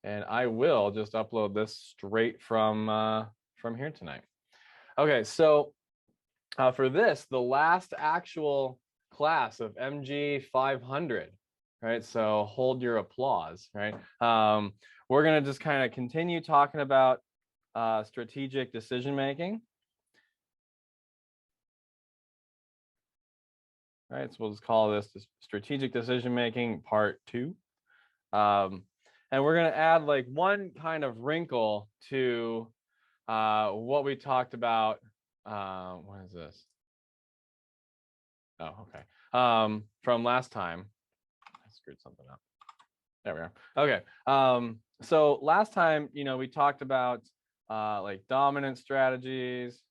and I will just upload this straight from here tonight. Okay, so for this, the last actual class of MG 500, right? So hold your applause, right? We're gonna just kind of continue talking about strategic decision making. All right, so we'll just call this strategic decision making part 2. And we're going to add like one kind of wrinkle to what we talked about. What is this? Oh, okay. From last time. I screwed something up. There we are. Okay. So last time, we talked about like dominant strategies,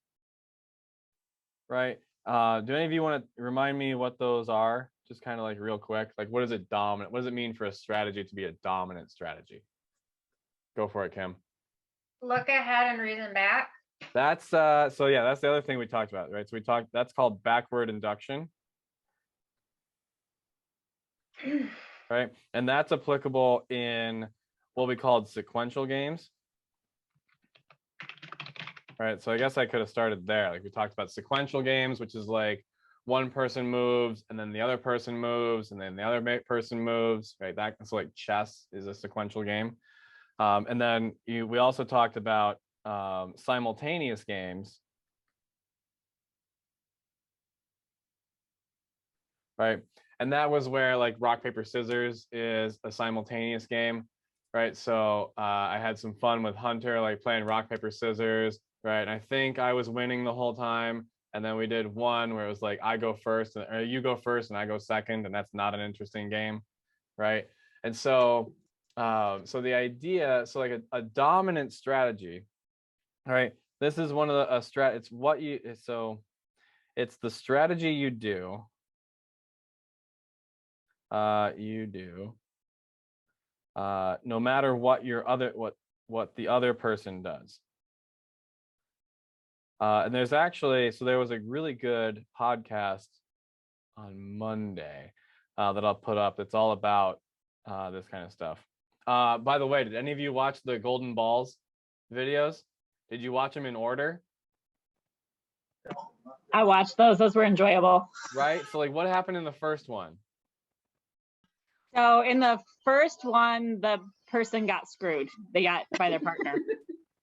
right? Do any of you want to remind me what those are? Just kind of like real quick. Like, what is it dominant? What does it mean for a strategy to be a dominant strategy? Go for it, Kim. Look ahead and reason back. That's so yeah, that's the other thing we talked about, right? So that's called backward induction. Right? And that's applicable in what we called sequential games. All right, so I guess I could have started there. Like we talked about sequential games, which is like one person moves and then the other person moves and then the other person moves, right? That's like chess is a sequential game. And then we also talked about simultaneous games, right? And that was where like rock, paper, scissors is a simultaneous game, right? So I had some fun with Hunter, like playing rock, paper, scissors, right? And I think I was winning the whole time. And then we did one where it was like I go first, or you go first and I go second, and that's not an interesting game, right? And so, so the idea, so like a dominant strategy, right? This is one of the it's what you so it's the strategy you do. No matter what what the other person does. And there's actually, so there was a really good podcast on Monday that I'll put up. It's all about this kind of stuff. By the way, did any of you watch the Golden Balls videos? Did you watch them in order? I watched those. Those were enjoyable. Right? So like what happened in the first one? So in the first one, the person got screwed. They got by their partner.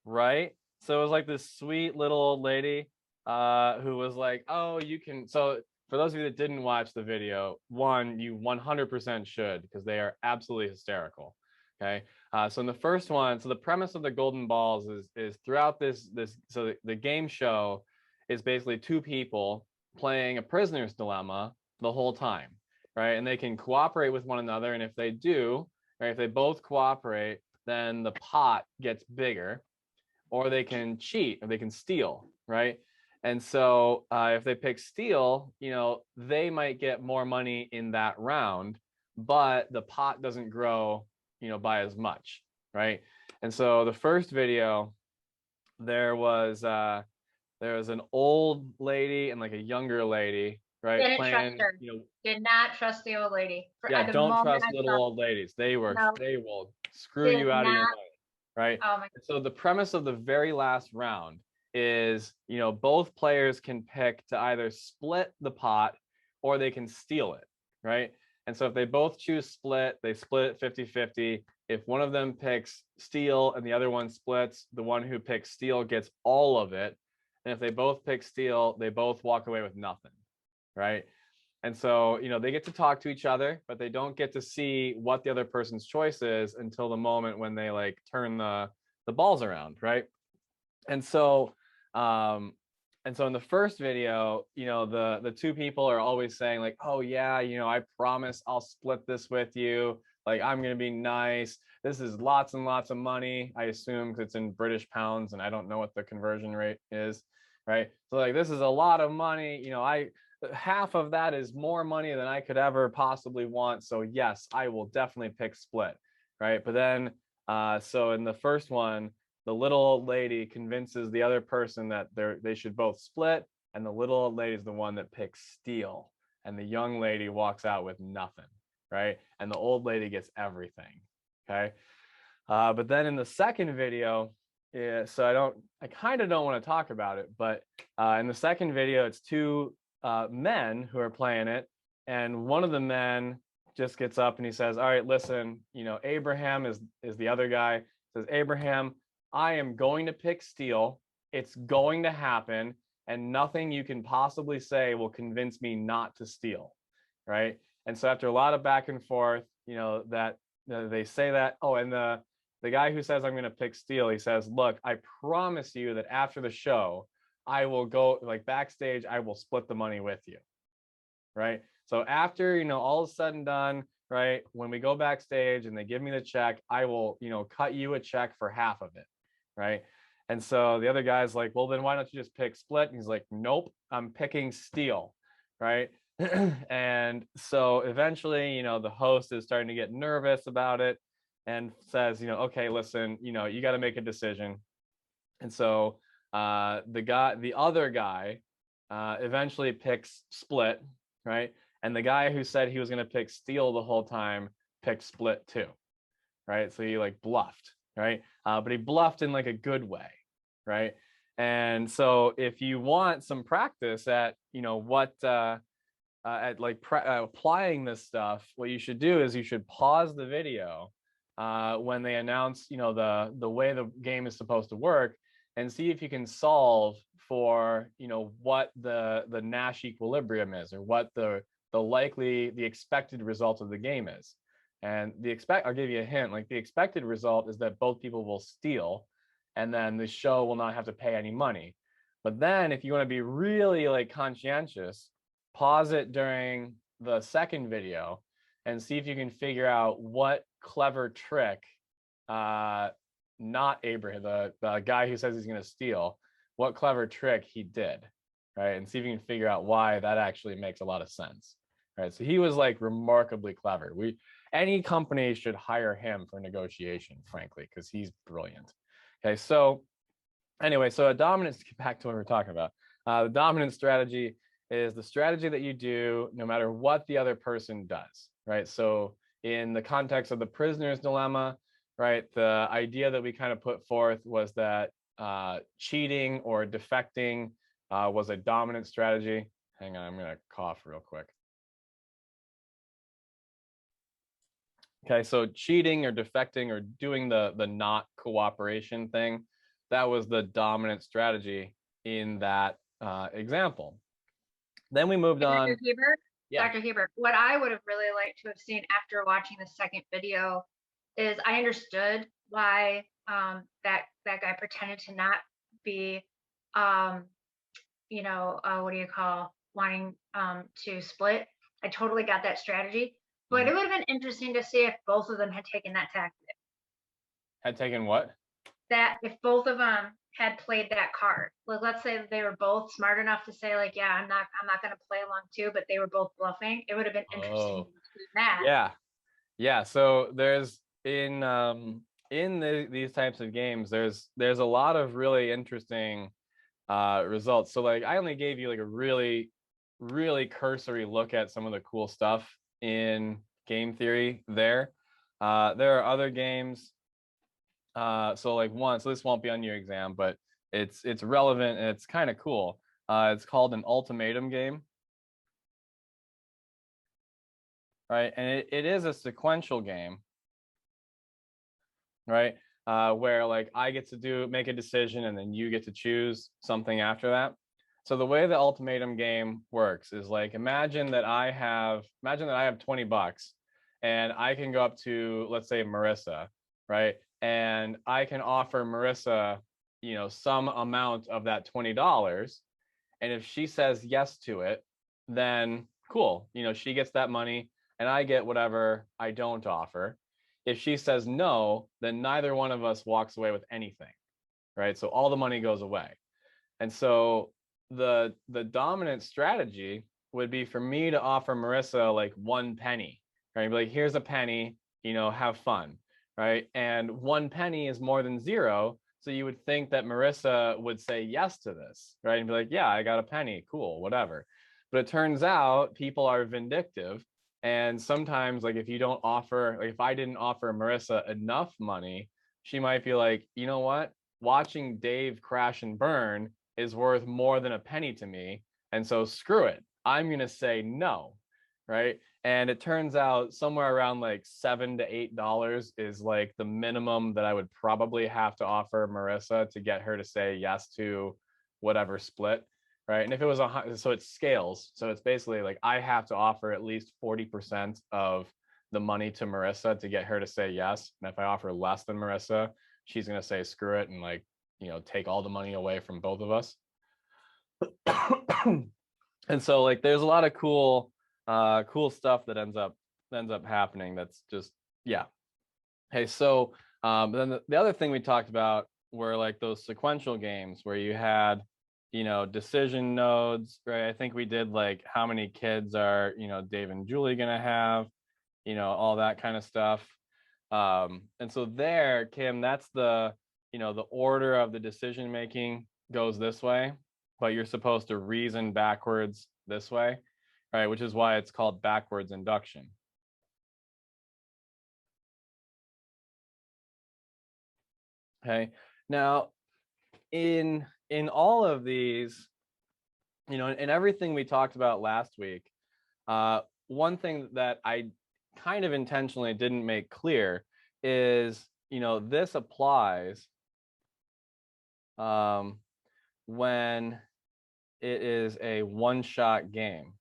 Right? So it was like this sweet little old lady who was like, oh, you can. So for those of you that didn't watch the video, one, you 100% should, because they are absolutely hysterical. Okay. So in the first one, so the premise of the Golden Balls is throughout so the game show is basically two people playing a prisoner's dilemma the whole time, right? And they can cooperate with one another. And if they do, right, if they both cooperate, then the pot gets bigger, or they can cheat, or they can steal, right? And so if they pick steal, they might get more money in that round, but the pot doesn't grow, by as much, right? And so the first video, there was an old lady and like a younger lady, right? Didn't trust her. Did not trust the old lady. Yeah, don't trust little old ladies. They will screw you out of your money, right? Oh my. So the premise of the very last round is, both players can pick to either split the pot or they can steal it, right? And so if they both choose split, they split it 50-50. If one of them picks steal and the other one splits, the one who picks steal gets all of it. And if they both pick steal, they both walk away with nothing, right? And so, they get to talk to each other, but they don't get to see what the other person's choice is until the moment when they like turn the balls around, right? And so in the first video, the two people are always saying like, oh yeah, I promise I'll split this with you. Like, I'm going to be nice. This is lots and lots of money, I assume, because it's in British pounds and I don't know what the conversion rate is, right? So like, this is a lot of money. Half of that is more money than I could ever possibly want. So yes, I will definitely pick split, right? But then, so in the first one, the little old lady convinces the other person that they should both split, and the little old lady is the one that picks steal, and the young lady walks out with nothing, right? And the old lady gets everything, okay? But then in the second video, yeah, so I kind of don't want to talk about it, but in the second video, it's two men who are playing it, and one of the men just gets up and he says, all right, listen, Abraham is the other guy, says, Abraham, I am going to pick steal. It's going to happen, and nothing you can possibly say will convince me not to steal, right? And so after a lot of back and forth, that they say that. Oh, and the guy who says I'm going to pick steal, he says, look, I promise you that after the show, I will go, like, backstage, I will split the money with you, right? So after, all is said and done, right, when we go backstage and they give me the check, I will, cut you a check for half of it, right? And so the other guy's like, well, then why don't you just pick split? And he's like, nope, I'm picking steal, right? And so eventually, the host is starting to get nervous about it and says, okay, listen, you got to make a decision. And so the other guy eventually picks split, right? And the guy who said he was going to pick steal the whole time picked split too, right? So he like bluffed, right? But he bluffed in like a good way, right? And so if you want some practice at, applying this stuff, what you should do is you should pause the video when they announce, the way the game is supposed to work, and see if you can solve for, what the Nash equilibrium is, or what the expected result of the game is. And I'll give you a hint, like the expected result is that both people will steal, and then the show will not have to pay any money. But then if you want to be really like conscientious, pause it during the second video and see if you can figure out what clever trick, not Abraham, the guy who says he's going to steal, what clever trick he did, right? And see if you can figure out why that actually makes a lot of sense, right? So he was like remarkably clever. Any company should hire him for negotiation, frankly, because he's brilliant. Okay, so anyway, so a dominance, to get back to what we're talking about, the dominant strategy is the strategy that you do no matter what the other person does, right? So in the context of the prisoner's dilemma, right, the idea that we kind of put forth was that cheating or defecting was a dominant strategy. Hang on, I'm going to cough real quick. Okay, so cheating or defecting or doing the not cooperation thing, that was the dominant strategy in that example. Then we moved on. Dr. Hebert, yeah. Dr. Hebert, what I would have really liked to have seen after watching the second video is I understood why that guy pretended to not be, what do you call, wanting to split. I totally got that strategy, but it would have been interesting to see if both of them had taken that tactic. Had taken what? That if both of them had played that card. Like, let's say they were both smart enough to say, like, yeah, I'm not going to play along too, but they were both bluffing. It would have been interesting to see that. Yeah. So there's in these types of games, there's a lot of really interesting results. So like I only gave you like a really, really cursory look at some of the cool stuff in game theory there. There are other games. So this won't be on your exam, but it's relevant and it's kind of cool. It's called an ultimatum game, right? And it is a sequential game, right? Where like I get to make a decision and then you get to choose something after that. So the way the ultimatum game works is like, imagine that I have $20 and I can go up to, let's say, Marissa, right? And I can offer Marissa, some amount of that $20. And if she says yes to it, then cool. She gets that money and I get whatever I don't offer. If she says no, then neither one of us walks away with anything, right? So all the money goes away. And so the dominant strategy would be for me to offer Marissa like 1 penny, right? Be like, here's a penny, have fun, right? And 1 penny is more than 0. So you would think that Marissa would say yes to this, right? And be like, yeah, I got a penny, cool, whatever. But it turns out people are vindictive. And sometimes, like, if you don't offer, like if I didn't offer Marissa enough money, she might be like, you know what, watching Dave crash and burn is worth more than a penny to me, and so screw it, I'm going to say no, right? And it turns out somewhere around like $7 to $8 is like the minimum that I would probably have to offer Marissa to get her to say yes to whatever split, right? And if it was so it scales. So it's basically like I have to offer at least 40% of the money to Marissa to get her to say yes. And if I offer less than Marissa, she's going to say screw it and like, take all the money away from both of us. And so like there's a lot of cool stuff that ends up happening. That's just, yeah. Hey, so then the other thing we talked about were like those sequential games where you had, decision nodes, right? I think we did like how many kids are, Dave and Julie gonna have, all that kind of stuff. And so there, Kim, that's the order of the decision making goes this way, but you're supposed to reason backwards this way, right? Which is why it's called backwards induction. Okay, now in all of these, in everything we talked about last week, one thing that I kind of intentionally didn't make clear is, this applies when it is a one-shot game.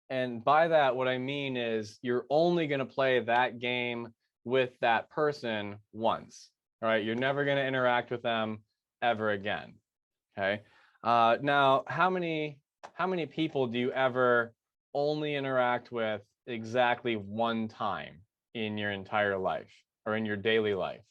And by that, what I mean is you're only going to play that game with that person once. All right, you're never going to interact with them ever again. Okay. Now, how many people do you ever only interact with exactly one time in your entire life or in your daily life?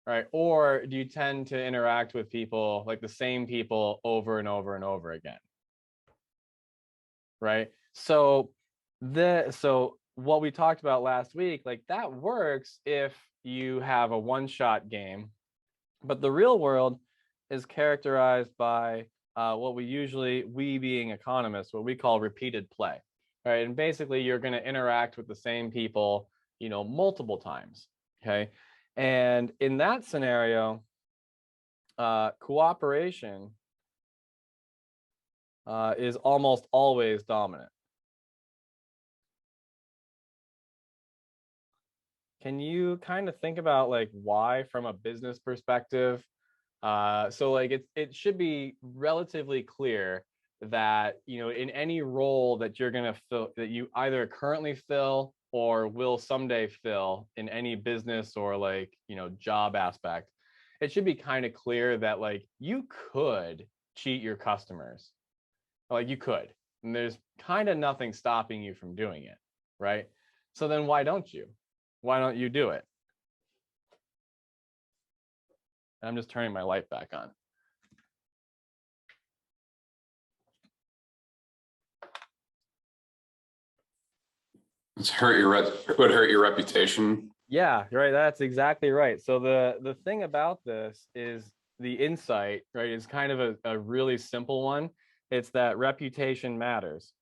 Right? Or do you tend to interact with people, like the same people, over and over and over again? Right? So what we talked about last week, like that works if you have a one-shot game, but the real world is characterized by what we being economists, what we call repeated play, right? And basically you're going to interact with the same people, multiple times. Okay. And in that scenario, cooperation is almost always dominant. Can you kind of think about like why from a business perspective? So like it should be relatively clear that, in any role that you're going to fill, that you either currently fill or will someday fill in any business or like, job aspect, it should be kind of clear that like you could cheat your customers. Like you could, and there's kind of nothing stopping you from doing it, right? So then why don't you? Why don't you do it? I'm just turning my light back on. It would hurt your reputation. Yeah, right. That's exactly right. So the thing about this is the insight, right, is kind of a really simple one. It's that reputation matters.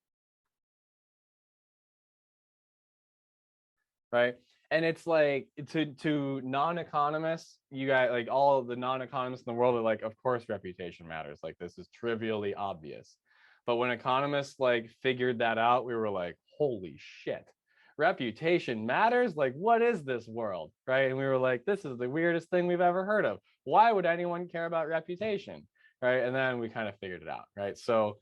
Right. And it's like to non-economists, you got like all of the non-economists in the world are like, of course reputation matters. Like this is trivially obvious. But when economists like figured that out, we were like, holy shit, reputation matters? Like, what is this world? Right. And we were like, this is the weirdest thing we've ever heard of. Why would anyone care about reputation? Right. And then we kind of figured it out. Right. So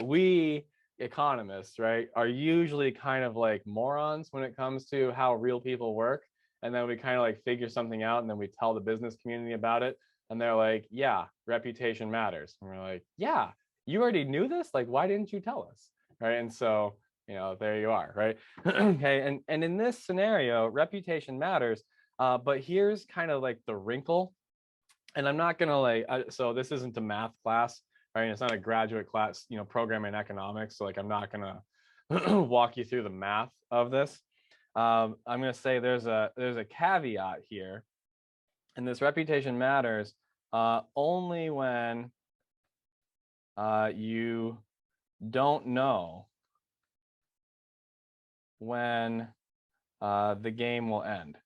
we economists, right, are usually kind of like morons when it comes to how real people work. And then we kind of like figure something out and then we tell the business community about it. And they're like, yeah, reputation matters. And we're like, yeah, you already knew this? Like, why didn't you tell us? Right. And so, there you are. Right. Okay. And in this scenario, reputation matters. But here's kind of like the wrinkle. And I'm not going to like, so this isn't a math class. Right? It's not a graduate class, program in economics. So like, I'm not gonna walk you through the math of this. I'm gonna say there's a caveat here, and this reputation matters only when you don't know when the game will end.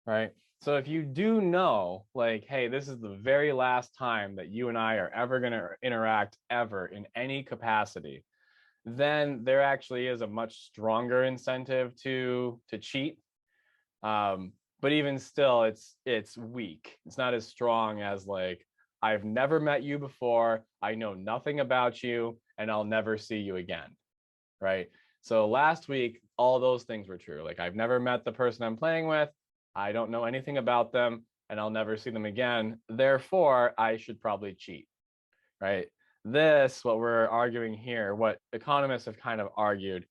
Right? So if you do know, like, hey, this is the very last time that you and I are ever going to interact ever in any capacity, then there actually is a much stronger incentive to cheat. But even still, it's weak. It's not as strong as like, I've never met you before, I know nothing about you, and I'll never see you again. Right? So last week, all those things were true. Like, I've never met the person I'm playing with, I don't know anything about them, and I'll never see them again. Therefore, I should probably cheat. Right? This, what we're arguing here, what economists have kind of argued,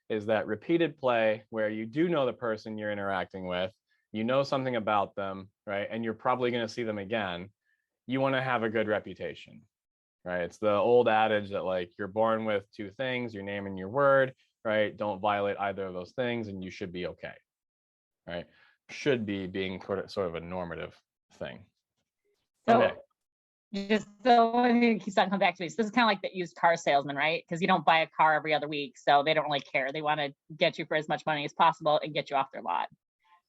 is that repeated play, where you do know the person you're interacting with, you know something about them, right? And you're probably going to see them again. You want to have a good reputation, right? It's the old adage that like, you're born with two things, your name and your word, right? Don't violate either of those things and you should be okay, right? Should be being sort of a normative thing. So Okay. just so when he keeps on coming back to me, so this is kind of like the used car salesman, right? Because you don't buy a car every other week, so they don't really care. They want to get you for as much money as possible and get you off their lot.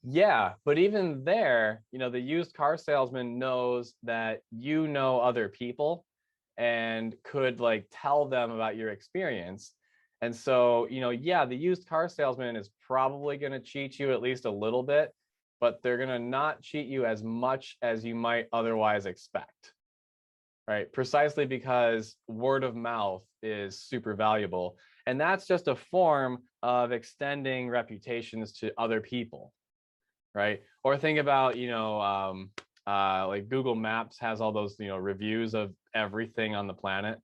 Yeah, but even there, you know, the used car salesman knows that you know other people and could like tell them about your experience. And so, you know, yeah, the used car salesman is probably going to cheat you at least a little bit, but they're going to not cheat you as much as you might otherwise expect. Right? Precisely because word of mouth is super valuable. And that's just a form of extending reputations to other people. Right? Or think about, you know, like Google Maps has all those, you know, reviews of everything on the planet,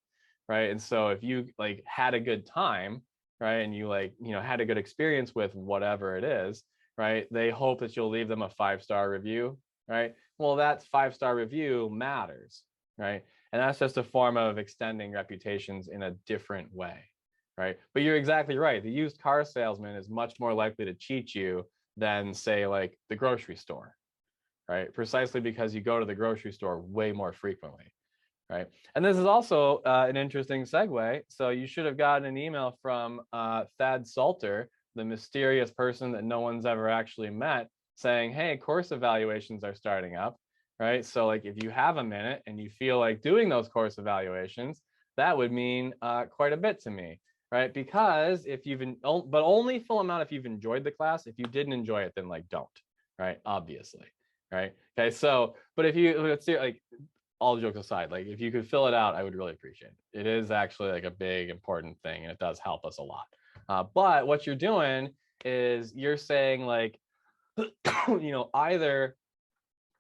right? And so if you like had a good time, right, and you like, you know, had a good experience with whatever it is, right, they hope that you'll leave them a 5-star review, right? Well, that 5-star review matters, right? And that's just a form of extending reputations in a different way, right? But you're exactly right. The used car salesman is much more likely to cheat you than say like the grocery store, right? Precisely because you go to the grocery store way more frequently, right? And this is also an interesting segue. So you should have gotten an email from Thad Salter, the mysterious person that no one's ever actually met, saying, hey, course evaluations are starting up, right? So like, if you have a minute and you feel like doing those course evaluations, that would mean quite a bit to me, right? Because if you've, but only full amount if you've enjoyed the class. If you didn't enjoy it, then like don't, right? Obviously, right? Okay, so, but if you, let's see, like, all jokes aside, like if you could fill it out, I would really appreciate it. It is actually like a big, important thing, and it does help us a lot. But what you're doing is you're saying like, you know, either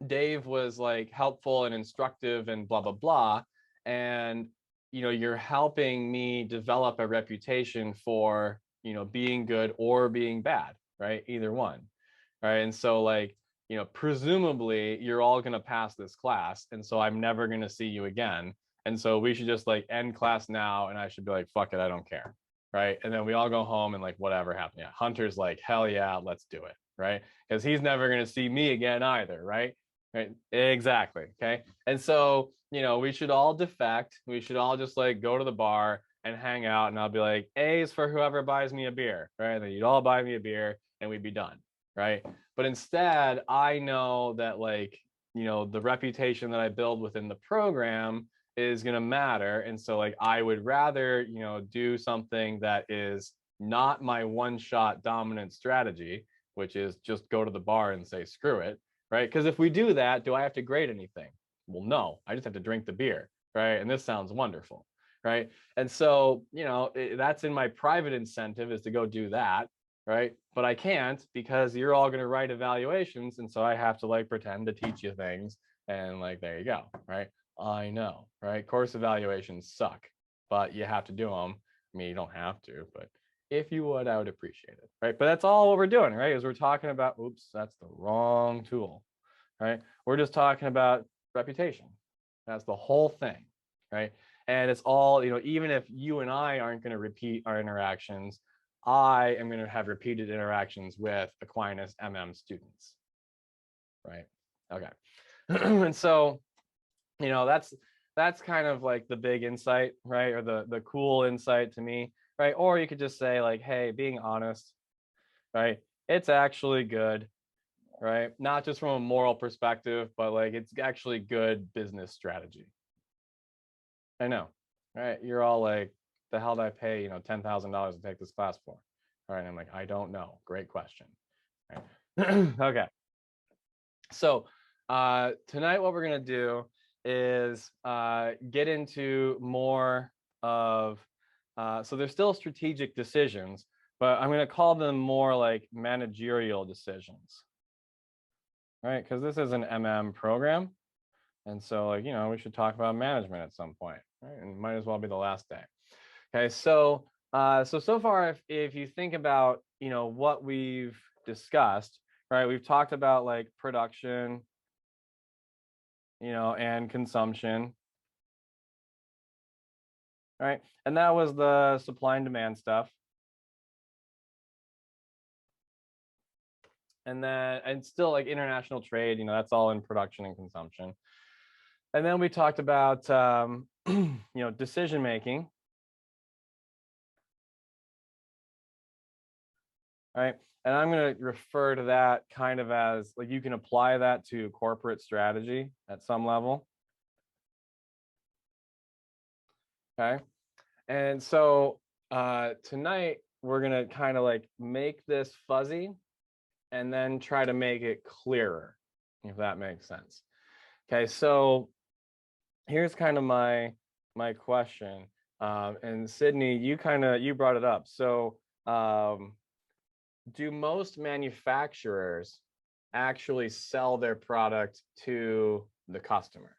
Dave was like helpful and instructive and blah, blah, blah, and you know, you're helping me develop a reputation for, you know, being good or being bad, right? Either one, right? And so like, you know, presumably you're all going to pass this class, and so I'm never going to see you again, and so we should just like end class now, and I should be like, fuck it, I don't care, right? And then we all go home and like, whatever happened. Yeah, Hunter's like, hell yeah, let's do it, right? Because he's never going to see me again either, right? Right, exactly. Okay. And so, you know, we should all defect. We should all just like go to the bar and hang out, and I'll be like, A's for whoever buys me a beer, right? And then you'd all buy me a beer and we'd be done, right? But instead, I know that like, you know, the reputation that I build within the program is going to matter. And so like, I would rather, you know, do something that is not my one-shot dominant strategy, which is just go to the bar and say, screw it, right? Because if we do that, do I have to grade anything? Well, no, I just have to drink the beer, right? And this sounds wonderful, right? And so, you know, that's in my private incentive, is to go do that, right? But I can't, because you're all going to write evaluations, and so I have to like pretend to teach you things, and like, there you go, right? I know, right? Course evaluations suck, but you have to do them. I mean, you don't have to, but if you would, I would appreciate it, right? But that's all what we're doing, right? Is we're talking about, oops, that's the wrong tool, right? We're just talking about reputation. That's the whole thing, right? And it's all, you know, even if you and I aren't going to repeat our interactions, I am going to have repeated interactions with Aquinas MM students, right? Okay. And so you know, that's kind of like the big insight, right? Or the cool insight to me, right? Or you could just say like, hey, being honest, right? It's actually good, right? Not just from a moral perspective, but like it's actually good business strategy. I know, right? You're all like, the hell did I pay, $10,000 to take this class for? All right. And I'm like, I don't know. Great question. Right. Okay. So tonight, what we're going to do is get into more of, so there's still strategic decisions, but I'm going to call them more like managerial decisions, right? Because this is an program. And so like, we should talk about management at some point, right? And might as well be the last day. Okay, so so far, if you think about, what we've discussed, right? We've talked about like production, and consumption, right? And that was the supply and demand stuff. And still like international trade, that's all in production and consumption. And then we talked about, decision making, right? And I'm going to refer to that kind of as like you can apply that to corporate strategy at some level. Okay. And so tonight we're going to kind of like make this fuzzy and then try to make it clearer, if that makes sense. Okay. So here's kind of my question. And Sydney, you brought it up. So do most manufacturers actually sell their product to the customer?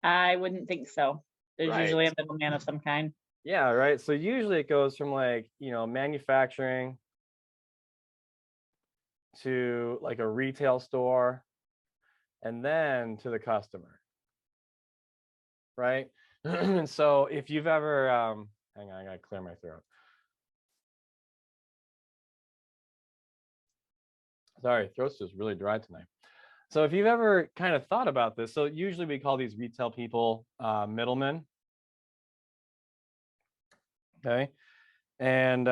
I wouldn't think so. There's Right. usually a middleman of some kind. Yeah, right. So usually it goes from like, manufacturing to like a retail store and then to the customer. Right. And so if you've ever, hang on, I gotta clear my throat. Sorry, throat's just really dry tonight. So if you've ever kind of thought about this, so usually we call these retail people middlemen. Okay. And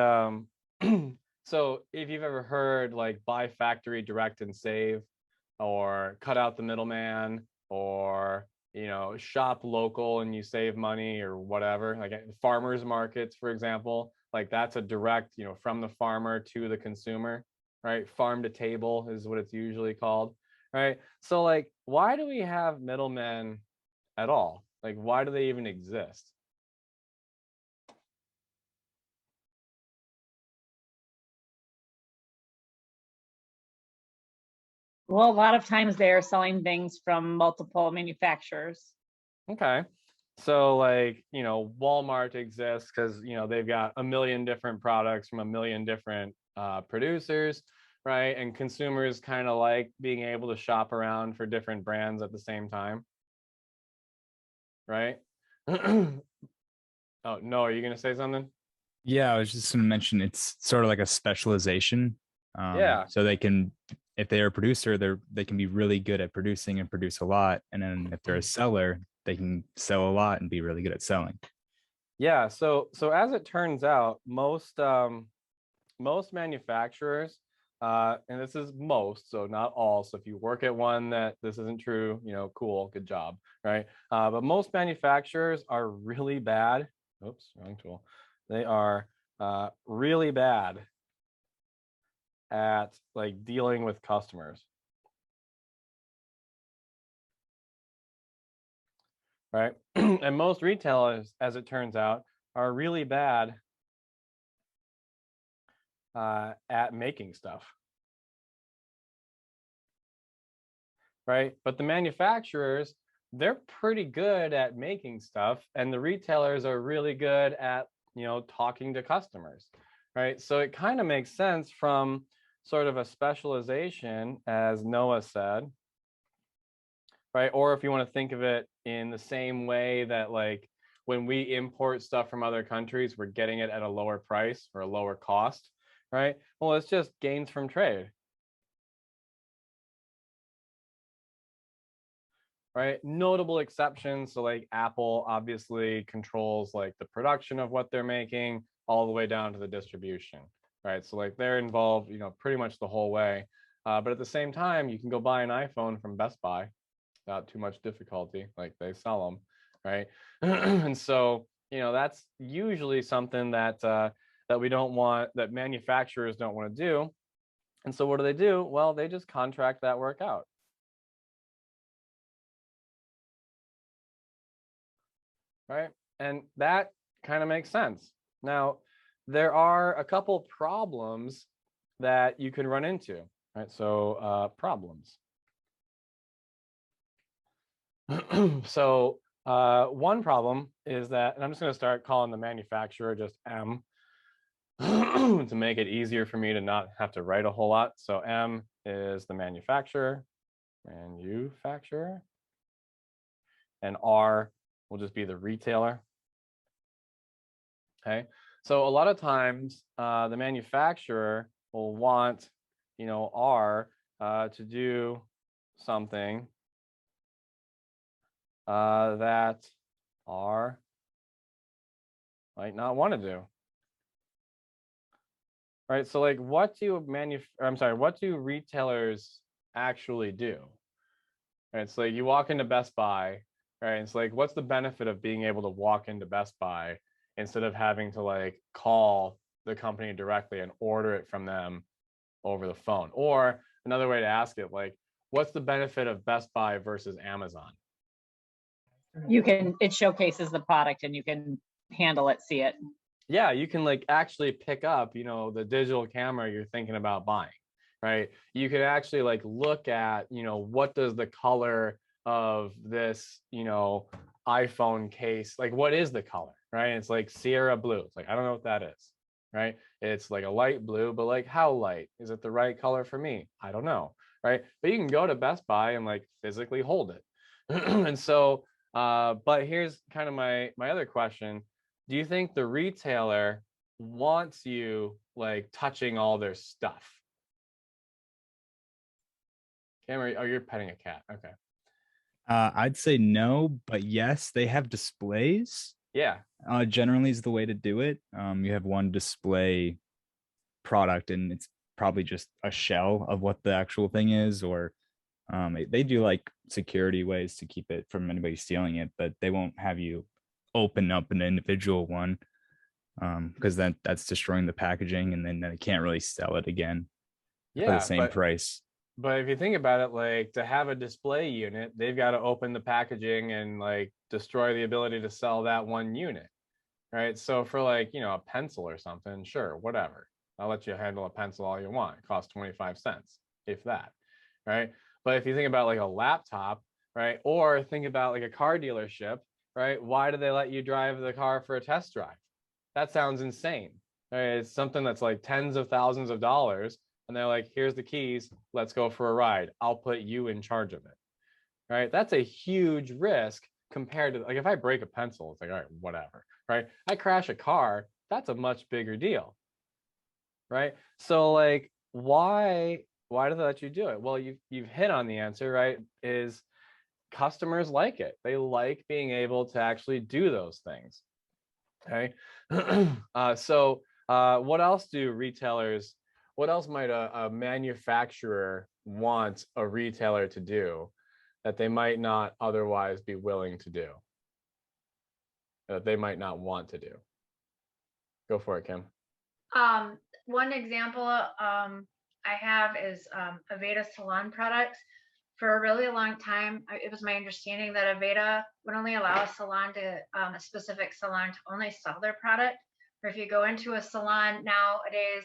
so if you've ever heard like buy factory, direct and save, or cut out the middleman, or shop local and you save money or whatever, like at farmers markets, for example, like that's a direct, from the farmer to the consumer, right? Farm to table is what it's usually called, right? So like, why do we have middlemen at all? Like, why do they even exist? Well, a lot of times they're selling things from multiple manufacturers. Okay. So like, Walmart exists because, they've got a million different products from a million different producers, right? And consumers kind of like being able to shop around for different brands at the same time, right? Oh, no, are you going to say something? Yeah, I was just going to mention it's sort of like a specialization. Yeah. So they can, if they're a producer, they can be really good at producing and produce a lot. And then if they're a seller, they can sell a lot and be really good at selling. Yeah. So as it turns out, most manufacturers, and this is most, so not all. So if you work at one that this isn't true, cool, good job, right? But most manufacturers are really bad. Oops, wrong tool. They are really bad at like dealing with customers, right? And most retailers, as it turns out, are really bad at making stuff, right? But the manufacturers, they're pretty good at making stuff, and the retailers are really good at, talking to customers, right? So it kind of makes sense from sort of a specialization, as Noah said, right? Or if you want to think of it in the same way that like when we import stuff from other countries, we're getting it at a lower price or a lower cost, right? Well, it's just gains from trade. right? Notable exceptions. So like Apple obviously controls like the production of what they're making all the way down to the distribution, right? So like they're involved, pretty much the whole way. But at the same time, you can go buy an iPhone from Best Buy without too much difficulty. Like they sell them, right? And so, that's usually something that that we don't want, that manufacturers don't want to do. And so what do? Well, they just contract that work out. Right? And that kind of makes sense. Now, there are a couple problems that you can run into, right? So problems. So one problem is that, and I'm just going to start calling the manufacturer just M to make it easier for me to not have to write a whole lot. So M is the manufacturer, and R will just be the retailer. Okay, so a lot of times the manufacturer will want, R to do something that R might not want to do. Right, so like what do retailers actually do? Right, it's like you walk into Best Buy, right? It's like, what's the benefit of being able to walk into Best Buy instead of having to like call the company directly and order it from them over the phone? Or another way to ask it, like, what's the benefit of Best Buy versus Amazon? It showcases the product and you can handle it, see it. Yeah, you can like actually pick up, the digital camera you're thinking about buying, right? You can actually like look at, what does the color of this, iPhone case, like what is the color, right? It's like Sierra blue. It's like, I don't know what that is, right? It's like a light blue, but like how light? Is it the right color for me? I don't know, right? But you can go to Best Buy and like physically hold it. And so, but here's kind of my other question. Do you think the retailer wants you like touching all their stuff? Cameron, oh, you're petting a cat. Okay. I'd say no, but yes, they have displays. Yeah. Generally is the way to do it. You have one display product and it's probably just a shell of what the actual thing is, or they do like security ways to keep it from anybody stealing it, but they won't have you open up an individual one because then that's destroying the packaging and then they can't really sell it again for the same price. But if you think about it, like to have a display unit, they've got to open the packaging and like destroy the ability to sell that one unit, right? So for like, a pencil or something, sure, whatever. I'll let you handle a pencil all you want. It costs 25 cents, if that, right? But if you think about like a laptop, right? Or think about like a car dealership, right? Why do they let you drive the car for a test drive? That sounds insane, right? It's something that's like tens of thousands of dollars. And they're like, here's the keys, let's go for a ride. I'll put you in charge of it, right? That's a huge risk compared to like, if I break a pencil, it's like, all right, whatever, right? I crash a car, that's a much bigger deal, right? So like, why do they let you do it? Well, you've hit on the answer, right? Is customers like it. They like being able to actually do those things, okay? So what else do retailers, what else might a manufacturer want a retailer to do that they might not otherwise be willing to do, that they might not want to do? Go for it, Kim. One example I have is Aveda salon products. For a really long time, it was my understanding that Aveda would only allow a salon to, a specific salon to only sell their product. Or if you go into a salon nowadays,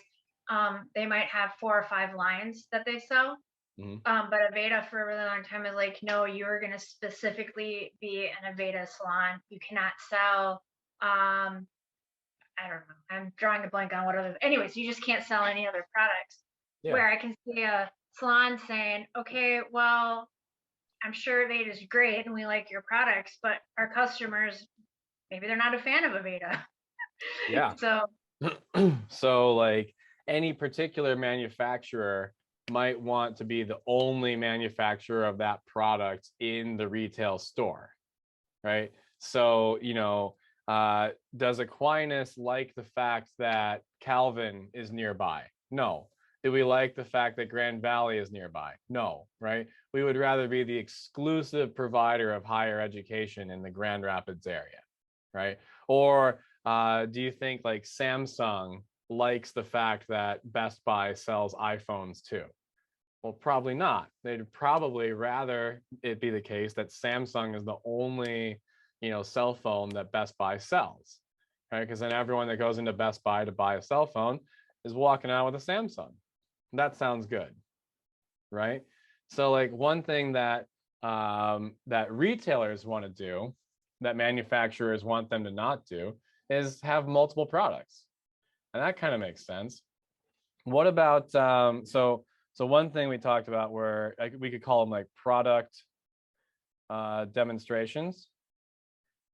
they might have 4 or 5 lines that they sell. But Aveda for a really long time is like, no, you're going to specifically be an Aveda salon. You cannot sell, I don't know, I'm drawing a blank on what other, anyways, you just can't sell any other products. Yeah. Where I can see a salon saying, okay, well, I'm sure Aveda is great and we like your products, but our customers, maybe they're not a fan of Aveda. Yeah. So so like any particular manufacturer might want to be the only manufacturer of that product in the retail store, right? So, does Aquinas like the fact that Calvin is nearby? No. Do we like the fact that Grand Valley is nearby? No, right? We would rather be the exclusive provider of higher education in the Grand Rapids area, right? Or do you think like Samsung likes the fact that Best Buy sells iPhones too? Well, probably not. They'd probably rather it be the case that Samsung is the only, cell phone that Best Buy sells, right? Because then everyone that goes into Best Buy to buy a cell phone is walking out with a Samsung. That sounds good, right? So like one thing that that retailers want to do, that manufacturers want them to not do, is have multiple products, and that kind of makes sense. What about so one thing we talked about were we could call them like product demonstrations,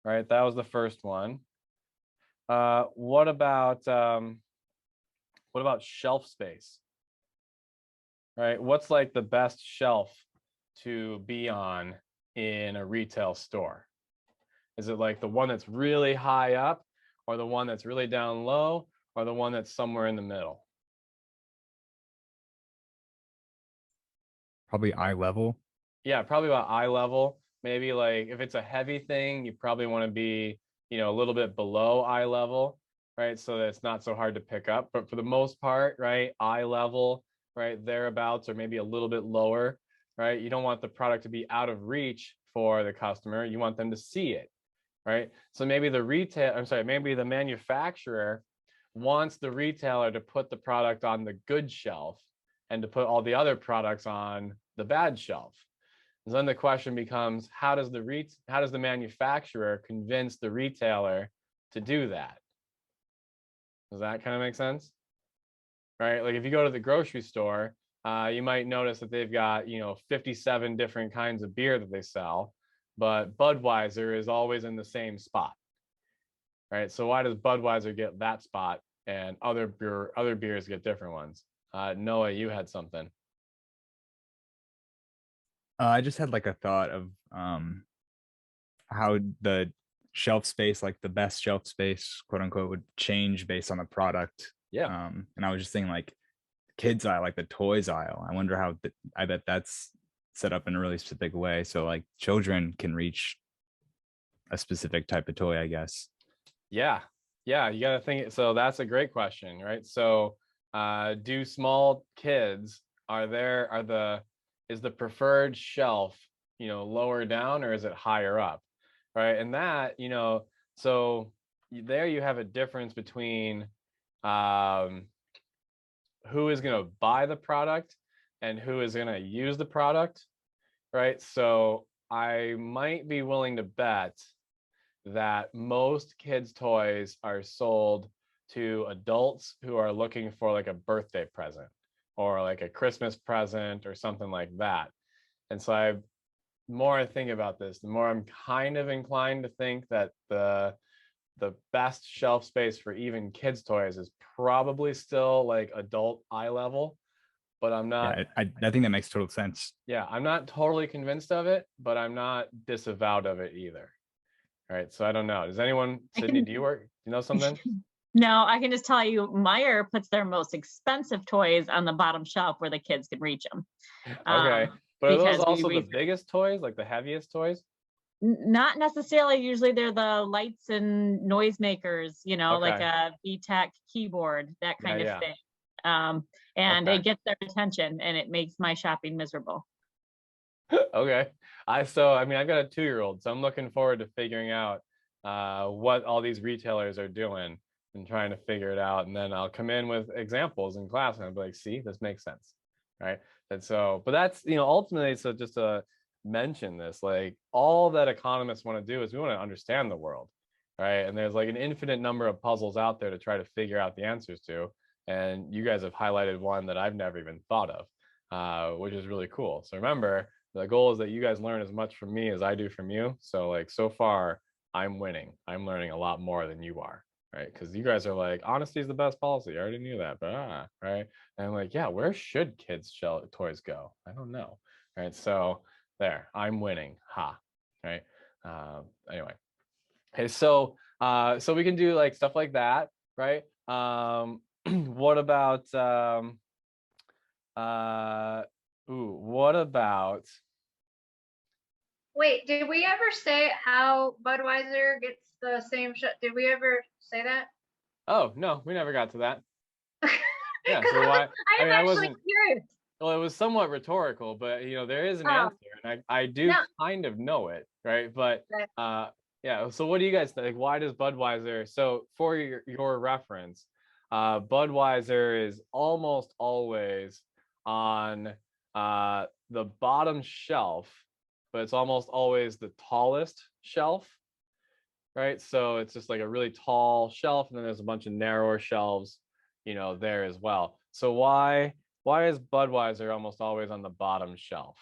right? That was the first one. What about shelf space? Right? What's like the best shelf to be on in a retail store? Is it like the one that's really high up, or the one that's really down low, or the one that's somewhere in the middle? Probably eye level. Yeah, probably about eye level. Maybe like if it's a heavy thing, you probably want to be, a little bit below eye level, right? So that it's not so hard to pick up. But for the most part, right, eye level, right, thereabouts, or maybe a little bit lower, right? You don't want the product to be out of reach for the customer. You want them to see it, right? So maybe maybe the manufacturer wants the retailer to put the product on the good shelf and to put all the other products on the bad shelf. And then the question becomes, how does the manufacturer convince the retailer to do that? Does that kind of make sense? Right? Like if you go to the grocery store, you might notice that they've got, 57 different kinds of beer that they sell, but Budweiser is always in the same spot, right? So why does Budweiser get that spot and other beers get different ones? Noah, you had something. I just had like a thought of how the shelf space, like the best shelf space, quote unquote, would change based on the product. Yeah. And I was just thinking like kids aisle, like the toys aisle. I wonder how I bet that's set up in a really specific way. So like children can reach a specific type of toy, I guess. Yeah. Yeah. You got to think. So that's a great question, right? So do small kids, is the preferred shelf, lower down, or is it higher up? Right. And that, so there you have a difference between who is going to buy the product and who is going to use the product, right? So I might be willing to bet that most kids' toys are sold to adults who are looking for like a birthday present or like a Christmas present or something like that. And so the more I think about this, the more I'm kind of inclined to think that the best shelf space for even kids' toys is probably still like adult eye level, but I'm not. Yeah, I think that makes total sense. Yeah, I'm not totally convinced of it, but I'm not disavowed of it either. All right, so I don't know. Does anyone, Sydney, do you know something? No, I can just tell you, Meijer puts their most expensive toys on the bottom shelf where the kids can reach them. Okay, but are those because also the biggest toys, like the heaviest toys? Not necessarily. Usually they're the lights and noisemakers, like Okay. a VTech keyboard, that kind Yeah, of thing. And Okay. it gets their attention and it makes my shopping miserable. Okay. I've got a 2-year-old, so I'm looking forward to figuring out what all these retailers are doing and trying to figure it out. And then I'll come in with examples in class and I'll be like, see, this makes sense. Right. And so, but that's, ultimately, so just to mention this, like all that economists want to do is we want to understand the world. Right. And there's like an infinite number of puzzles out there to try to figure out the answers to. And you guys have highlighted one that I've never even thought of, which is really cool. So remember, the goal is that you guys learn as much from me as I do from you. So like so far, I'm winning. I'm learning a lot more than you are. right? Because you guys are like, honesty is the best policy. I already knew that, but right? And I'm like, yeah, where should kids' toys go? I don't know, right? So there, I'm winning, right? Anyway, okay, so so we can do like stuff like that, right? What about what about Wait, did we ever say how Budweiser gets the same shit? Did we ever say that? oh no, we never got to that. Yeah, 'Cause so why I I'm mean I actually wasn't curious. well, it was somewhat rhetorical, but you know, there is an Oh. answer, and I do No. kind of know it, right? But Okay. yeah, so what do you guys think? Why does Budweiser, so for your reference, Budweiser is almost always on the bottom shelf, but it's almost always the tallest shelf, right? So it's just like a really tall shelf, and then there's a bunch of narrower shelves, you know, there as well. So why is Budweiser almost always on the bottom shelf?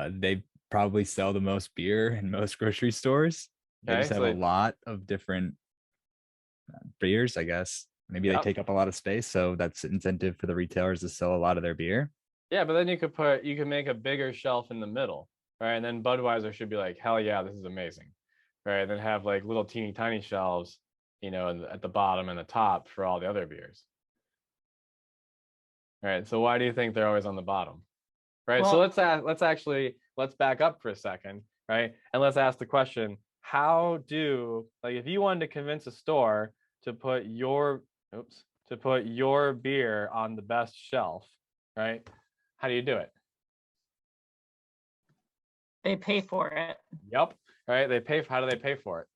They probably sell the most beer in most grocery stores. They Okay, just have so a lot of different beers, I guess. Maybe they Yep. take up a lot of space, so that's incentive for the retailers to sell a lot of their beer. yeah, but then you could make a bigger shelf in the middle, right? And then Budweiser should be like, hell yeah, this is amazing, right? And then have like little teeny tiny shelves, you know, at the bottom and the top for all the other beers. Right. So why do you think they're always on the bottom? Right. So Well- let's back up for a second, right? And let's ask the question, how do, like, if you wanted to convince a store to put your beer on the best shelf, right? How do you do it? They pay for it. Yep. Right. How do they pay for it?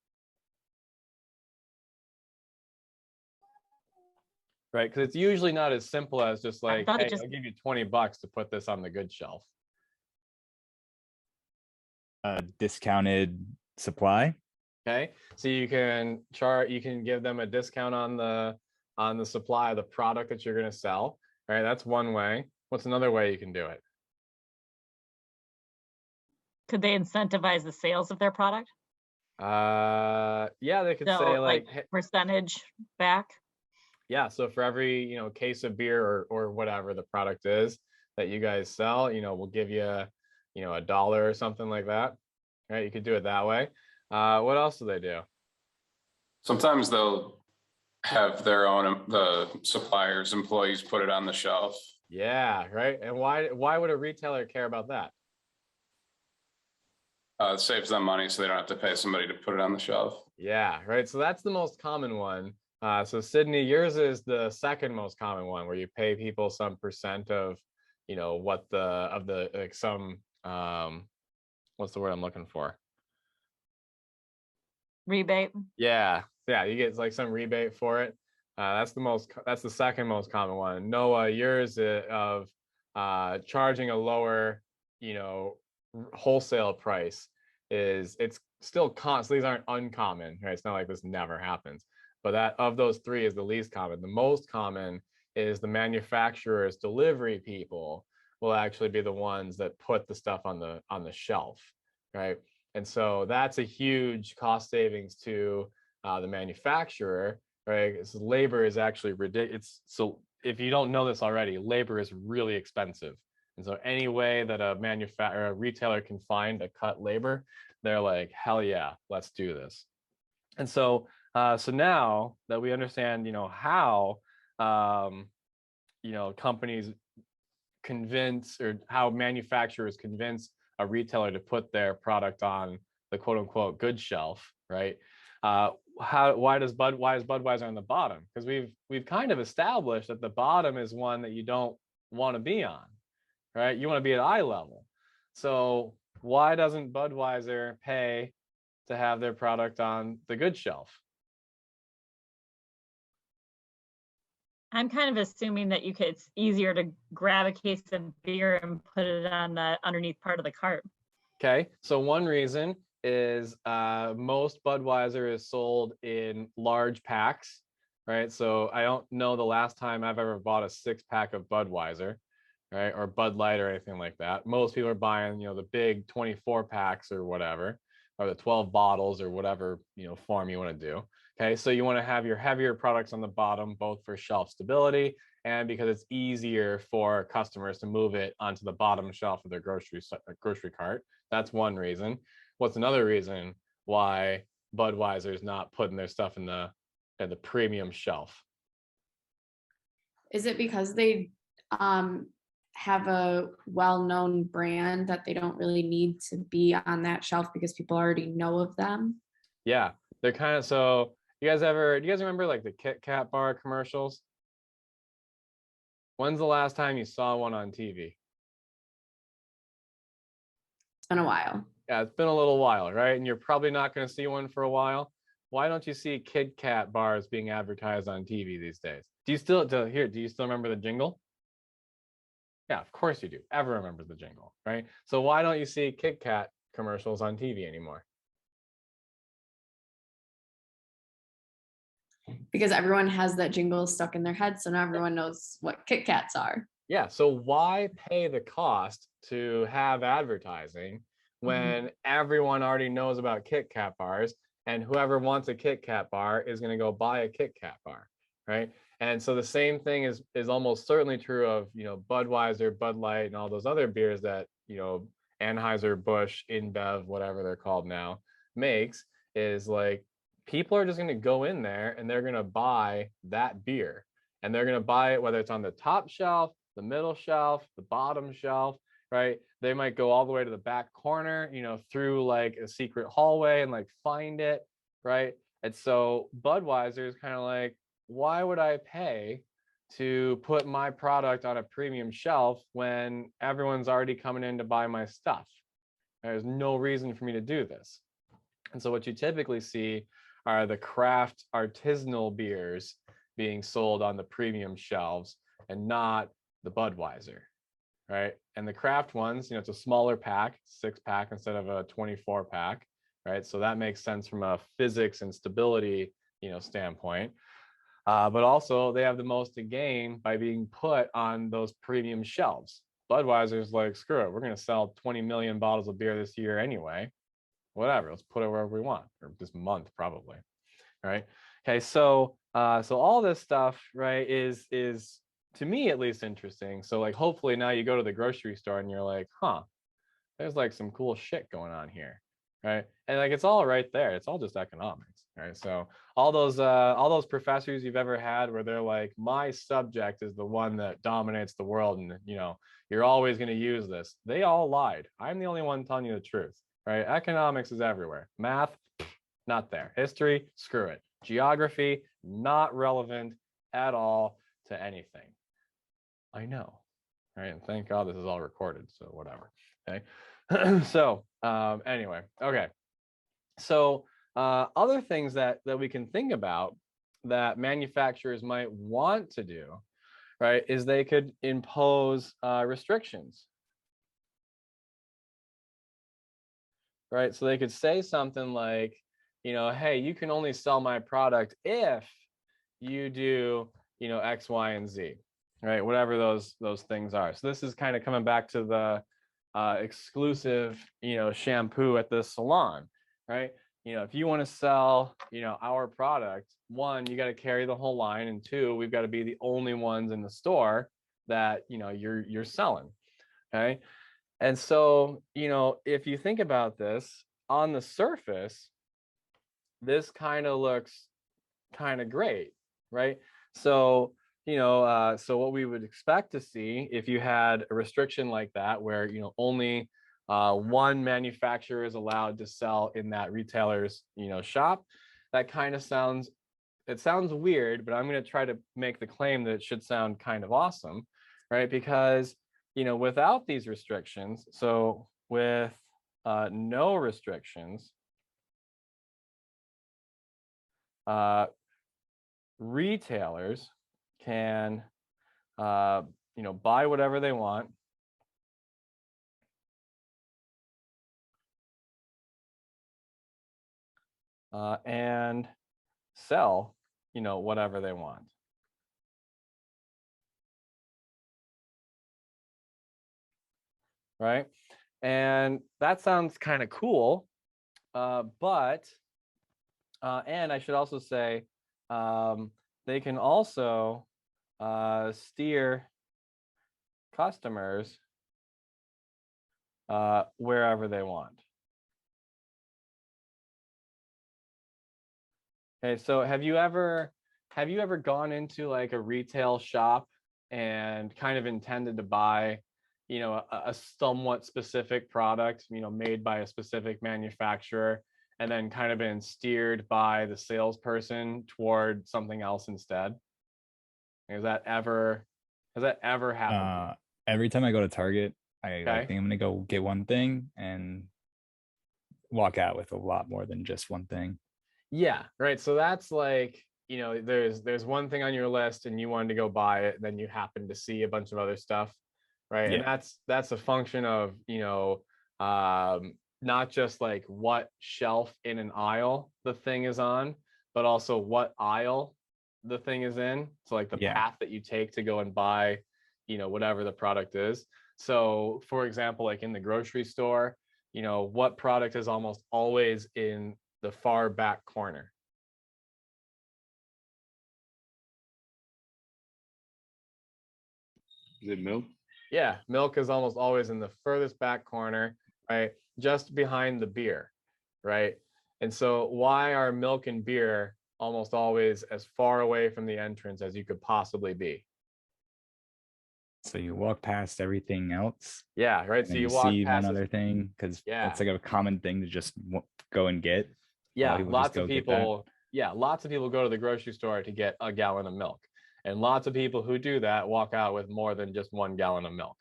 Right. Because it's usually not as simple as just like, thought it hey, just- I'll give you $20 to put this on the good shelf. Discounted supply. Okay. So you can give them a discount on the supply of the product that you're going to sell. Right. That's one way. What's another way you can do it? Could they incentivize the sales of their product? Yeah, they could So say like like, hey, percentage back? yeah, so for every, you know, case of beer or whatever the product is that you guys sell, you know, we'll give you, you know, $1 or something like that. Right? You could do it that way. What else do they do? Sometimes they'll have their own, the suppliers, employees put it on the shelf. Yeah, right. And why would a retailer care about that? It saves them money so they don't have to pay somebody to put it on the shelf. Yeah, right. So that's the most common one. So Sydney, yours is the second most common one, where you pay people some percent of, you know, what the like some what's the word I'm looking for? Rebate? Yeah, you get like some rebate for it. That's the second most common one. Noah, yours of charging a lower, you know, wholesale price it's still so these aren't uncommon, right? It's not like this never happens, but that of those three is the least common. The most common is the manufacturer's delivery people will actually be the ones that put the stuff on the shelf, right? And so that's a huge cost savings to the manufacturer, right? Because labor is actually ridiculous. So if you don't know this already, labor is really expensive. And so any way that a retailer can find to cut labor, they're like, hell yeah, let's do this. And so so now that we understand, you know, how you know, companies convince, or how manufacturers convince a retailer to put their product on the quote unquote good shelf, right? Why is Budweiser on the bottom? Because we've kind of established that the bottom is one that you don't want to be on, right? You want to be at eye level. So why doesn't Budweiser pay to have their product on the good shelf? I'm kind of assuming that it's easier to grab a case of beer and put it on the underneath part of the cart. Okay, so one reason is most Budweiser is sold in large packs, right? So I don't know the last time I've ever bought a 6-pack of Budweiser, right? Or Bud Light or anything like that. Most people are buying, you know, the big 24 packs or whatever. or the 12 bottles or whatever, form you want to do. Okay, so you want to have your heavier products on the bottom, both for shelf stability and because it's easier for customers to move it onto the bottom shelf of their grocery cart. That's one reason. What's another reason why Budweiser is not putting their stuff in the premium shelf? Is it because they have a well-known brand that they don't really need to be on that shelf because people already know of them? Yeah, they're kind of, so do you guys remember like the Kit Kat bar commercials? When's the last time you saw one on TV? It's been a while. Yeah, it's been a little while, right? And you're probably not going to see one for a while. Why don't you see Kit Kat bars being advertised on TV these days? Do you still remember the jingle? Yeah, of course you do. Everyone remembers the jingle, right? So why don't you see Kit Kat commercials on TV anymore? Because everyone has that jingle stuck in their head, so now everyone knows what Kit Kats are. Yeah, so why pay the cost to have advertising when everyone already knows about Kit Kat bars, and whoever wants a Kit Kat bar is going to go buy a Kit Kat bar, right? And so the same thing is almost certainly true of, Budweiser, Bud Light, and all those other beers that, Anheuser-Busch, InBev, whatever they're called now, makes, is like people are just going to go in there and they're going to buy that beer. And they're going to buy it whether it's on the top shelf, the middle shelf, the bottom shelf, right? They might go all the way to the back corner, through like a secret hallway and like find it, right? And so Budweiser is kind of like, why would I pay to put my product on a premium shelf when everyone's already coming in to buy my stuff? There's no reason for me to do this. And so what you typically see are the craft artisanal beers being sold on the premium shelves and not the Budweiser, right? And the craft ones, it's a smaller pack, 6-pack instead of a 24-pack, right? So that makes sense from a physics and stability, standpoint. But also they have the most to gain by being put on those premium shelves. Budweiser's like, screw it, we're going to sell 20 million bottles of beer this year anyway. Whatever, let's put it wherever we want, or this month probably, right? Okay, so all this stuff, right, is to me at least interesting. So like hopefully now you go to the grocery store and you're like, there's like some cool shit going on here, right? And like it's all right there. It's all just economics, right? So all those professors you've ever had where they're like, my subject is the one that dominates the world, and you're always going to use this. They all lied. I'm the only one telling you the truth, right? Economics is everywhere. Math, not there. History, screw it. Geography, not relevant at all to anything. I know, right? And thank God this is all recorded, so whatever. Okay. So anyway, okay. So other things that we can think about that manufacturers might want to do, right, is they could impose restrictions, right? So they could say something like, hey, you can only sell my product if you do, X, Y, and Z, right? Whatever those things are. So this is kind of coming back to the exclusive, shampoo at the salon, right? If you want to sell, our product, one, you got to carry the whole line, and two, we've got to be the only ones in the store that, you're selling, okay? And so, if you think about this on the surface, this kind of looks kind of great, right? So, so what we would expect to see if you had a restriction like that, where, only one manufacturer is allowed to sell in that retailer's, shop, that kind of sounds weird, but I'm going to try to make the claim that it should sound kind of awesome, right? Because, without these restrictions, so with no restrictions, retailers can, buy whatever they want, and sell, whatever they want. Right? And that sounds kind of cool, And I should also say, they can also steer customers wherever they want. Okay, so have you ever gone into like a retail shop and kind of intended to buy, you know, a somewhat specific product, you know, made by a specific manufacturer, and then kind of been steered by the salesperson toward something else instead? Has that ever happened? Every time I go to Target, I Okay. like think I'm gonna go get one thing and walk out with a lot more than just one thing. Yeah, right. So that's like, you know, there's one thing on your list and you wanted to go buy it, then you happen to see a bunch of other stuff, right? And Yeah. that's a function of, you know, not just like what shelf in an aisle the thing is on, but also what aisle the thing is in. So like the Yeah. path that you take to go and buy, you know, whatever the product is. So for example, like in the grocery store, you know, what product is almost always in the far back corner? Is it milk? Yeah, milk is almost always in the furthest back corner, right? Just behind the beer, right? And so why are milk and beer almost always as far away from the entrance as you could possibly be? So you walk past everything else, Yeah, right. and So then you you walk see one past other this, thing because yeah, that's like a common thing to just go and get. A lot yeah, of people just lots of go get that. people, yeah, lots of people go to the grocery store to get a gallon of milk. And lots of people who do that walk out with more than just 1 gallon of milk,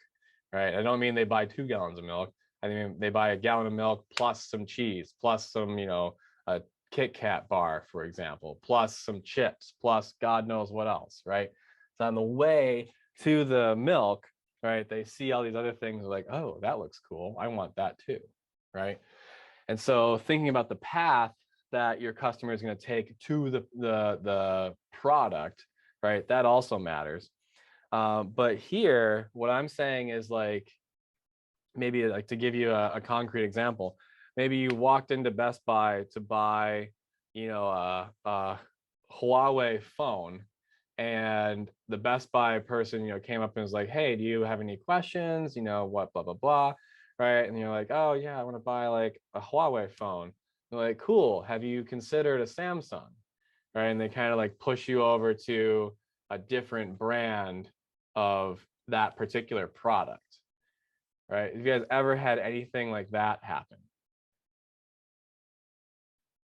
right? I don't mean they buy 2 gallons of milk. I mean, they buy a gallon of milk plus some cheese, plus some, you know, a Kit Kat bar, for example, plus some chips, plus God knows what else, right? So on the way to the milk, right, they see all these other things like, oh, that looks cool. I want that too, right? And so thinking about the path that your customer is going to take to the product, right, that also matters. But here, what I'm saying is like, maybe like to give you a concrete example, maybe you walked into Best Buy to buy, you know, a Huawei phone, and the Best Buy person, you know, came up and was like, hey, do you have any questions? You know, what, blah, blah, blah. Right. And you're like, oh, yeah, I want to buy like a Huawei phone. They're like, cool. Have you considered a Samsung? Right. And they kind of like push you over to a different brand of that particular product. Right. Have you guys ever had anything like that happen?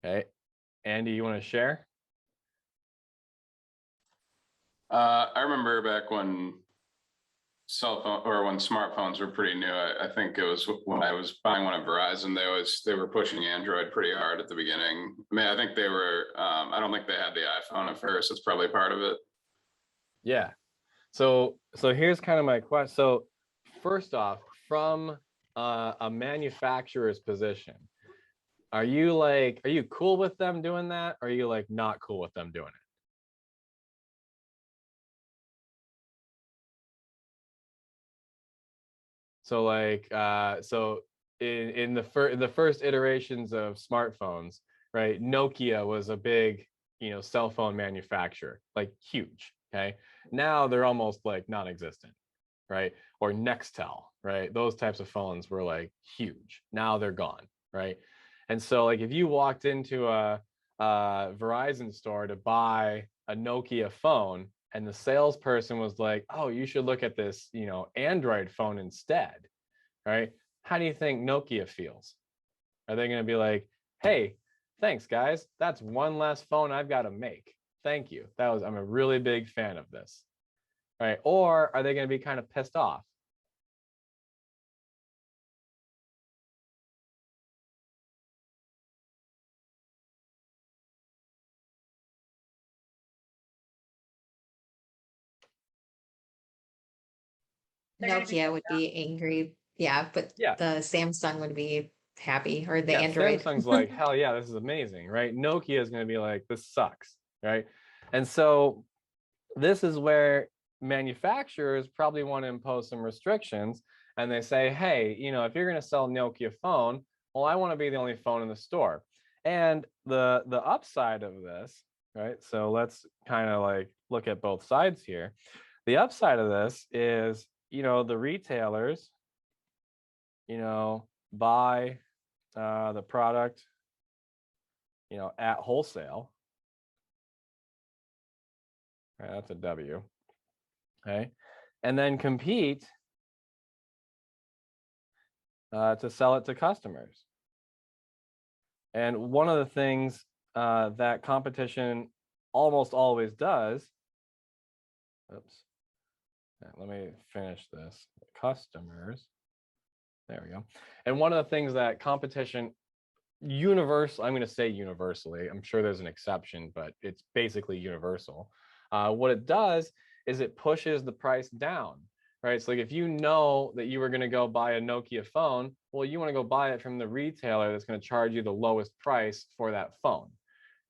Okay. Andy, you want to share? I remember back when cell phone or when smartphones were pretty new. I think it was when I was buying one at Verizon. They were pushing Android pretty hard at the beginning. I mean, I think they were. I don't think they had the iPhone at first. It's probably part of it. Yeah. So here's kind of my question. So first off, from a manufacturer's position, are you cool with them doing that? Or are you like not cool with them doing it? So like so in the first iterations of smartphones, right? Nokia was a big, you know, cell phone manufacturer, like huge. Okay. Now they're almost like non-existent, right? Or Nextel, right? Those types of phones were like huge. Now they're gone, right? And so like if you walked into a Verizon store to buy a Nokia phone, and the salesperson was like, oh, you should look at this, you know, Android phone instead, right? How do you think Nokia feels? Are they going to be like, hey, thanks guys, that's one less phone I've got to make, thank you, I'm a really big fan of this, right? Or are they going to be kind of pissed off? They're gonna be Nokia would be angry. Yeah, but Yeah. the Samsung would be happy, or the Yeah, Android. Samsung's like, hell yeah, this is amazing, right? Nokia is going to be like, this sucks, right? And so this is where manufacturers probably want to impose some restrictions, and they say, hey, you know, if you're going to sell Nokia phone, well, I want to be the only phone in the store. And the upside of this, right? So let's kind of like look at both sides here. The upside of this is, the retailers, buy the product, at wholesale. Right, that's a W. Okay. And then compete to sell it to customers. And one of the things that competition almost always does, oops, let me finish this, customers, there we go. And one of the things that competition universal, I'm going to say universally, I'm sure there's an exception, but it's basically universal. What it does is it pushes the price down, right? So like if you know that you were going to go buy a Nokia phone, well, you want to go buy it from the retailer that's going to charge you the lowest price for that phone,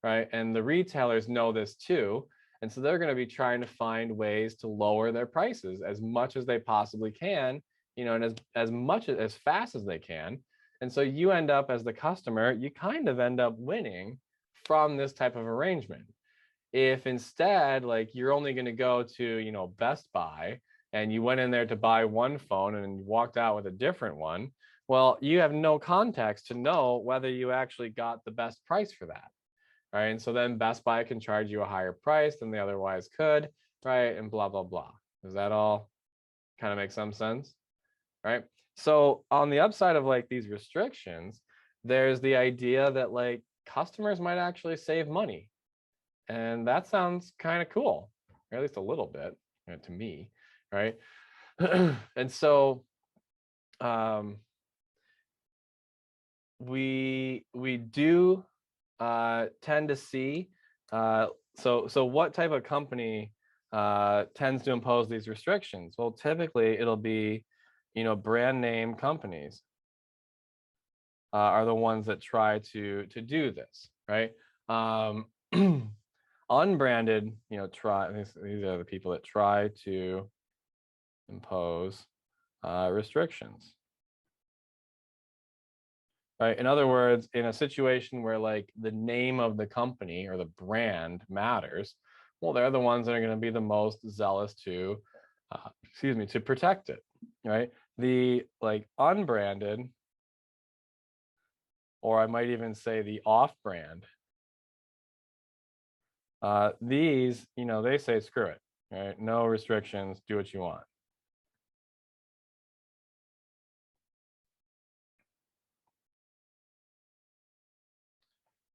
right? And the retailers know this too. And so they're going to be trying to find ways to lower their prices as much as they possibly can, and as fast as they can. And so you end up, as the customer, you kind of end up winning from this type of arrangement. If instead, like, you're only going to go to, Best Buy, and you went in there to buy one phone and you walked out with a different one, well, you have no context to know whether you actually got the best price for that, right? And so then Best Buy can charge you a higher price than they otherwise could, right? And blah, blah, blah. Does that all kind of make some sense, right? So on the upside of like these restrictions, there's the idea that like customers might actually save money. And that sounds kind of cool, or at least a little bit, to me, right? And so we do tend to see, so what type of company tends to impose these restrictions? Well, typically it'll be, brand name companies are the ones that try to do this, right? Unbranded, these are the people that try to impose restrictions, right? In other words, in a situation where like the name of the company or the brand matters, well, they're the ones that are going to be the most zealous to, to protect it, right? The like unbranded, or I might even say the off-brand, these, they say screw it, right? No restrictions, do what you want.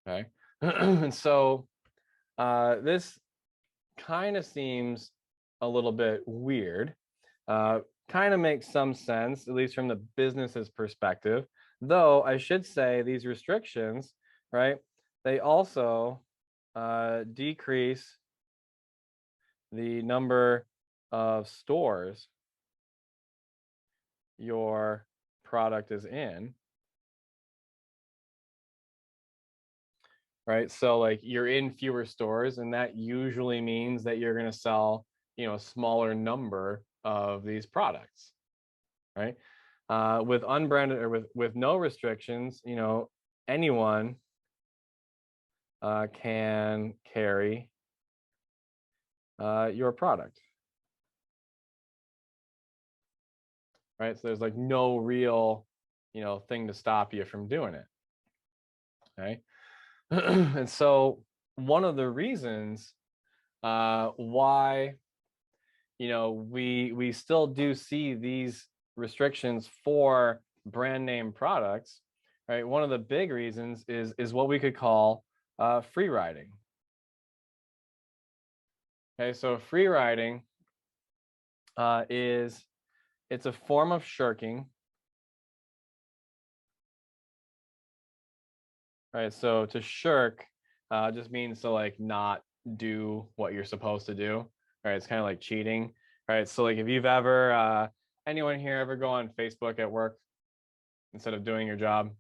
Okay. And so this kind of seems a little bit weird, kind of makes some sense, at least from the business's perspective, though I should say these restrictions, right, they also decrease the number of stores your product is in, right? So like you're in fewer stores, and that usually means that you're going to sell, a smaller number of these products, right? With unbranded or with no restrictions, anyone can carry your product, right? So there's like no real, thing to stop you from doing it, okay? And so one of the reasons why we still do see these restrictions for brand name products, right? One of the big reasons is what we could call free riding. Okay, so free riding it's a form of shirking. Right, so to shirk just means to like not do what you're supposed to do. Right, it's kind of like cheating. Right, so like if you've ever anyone here ever go on Facebook at work instead of doing your job?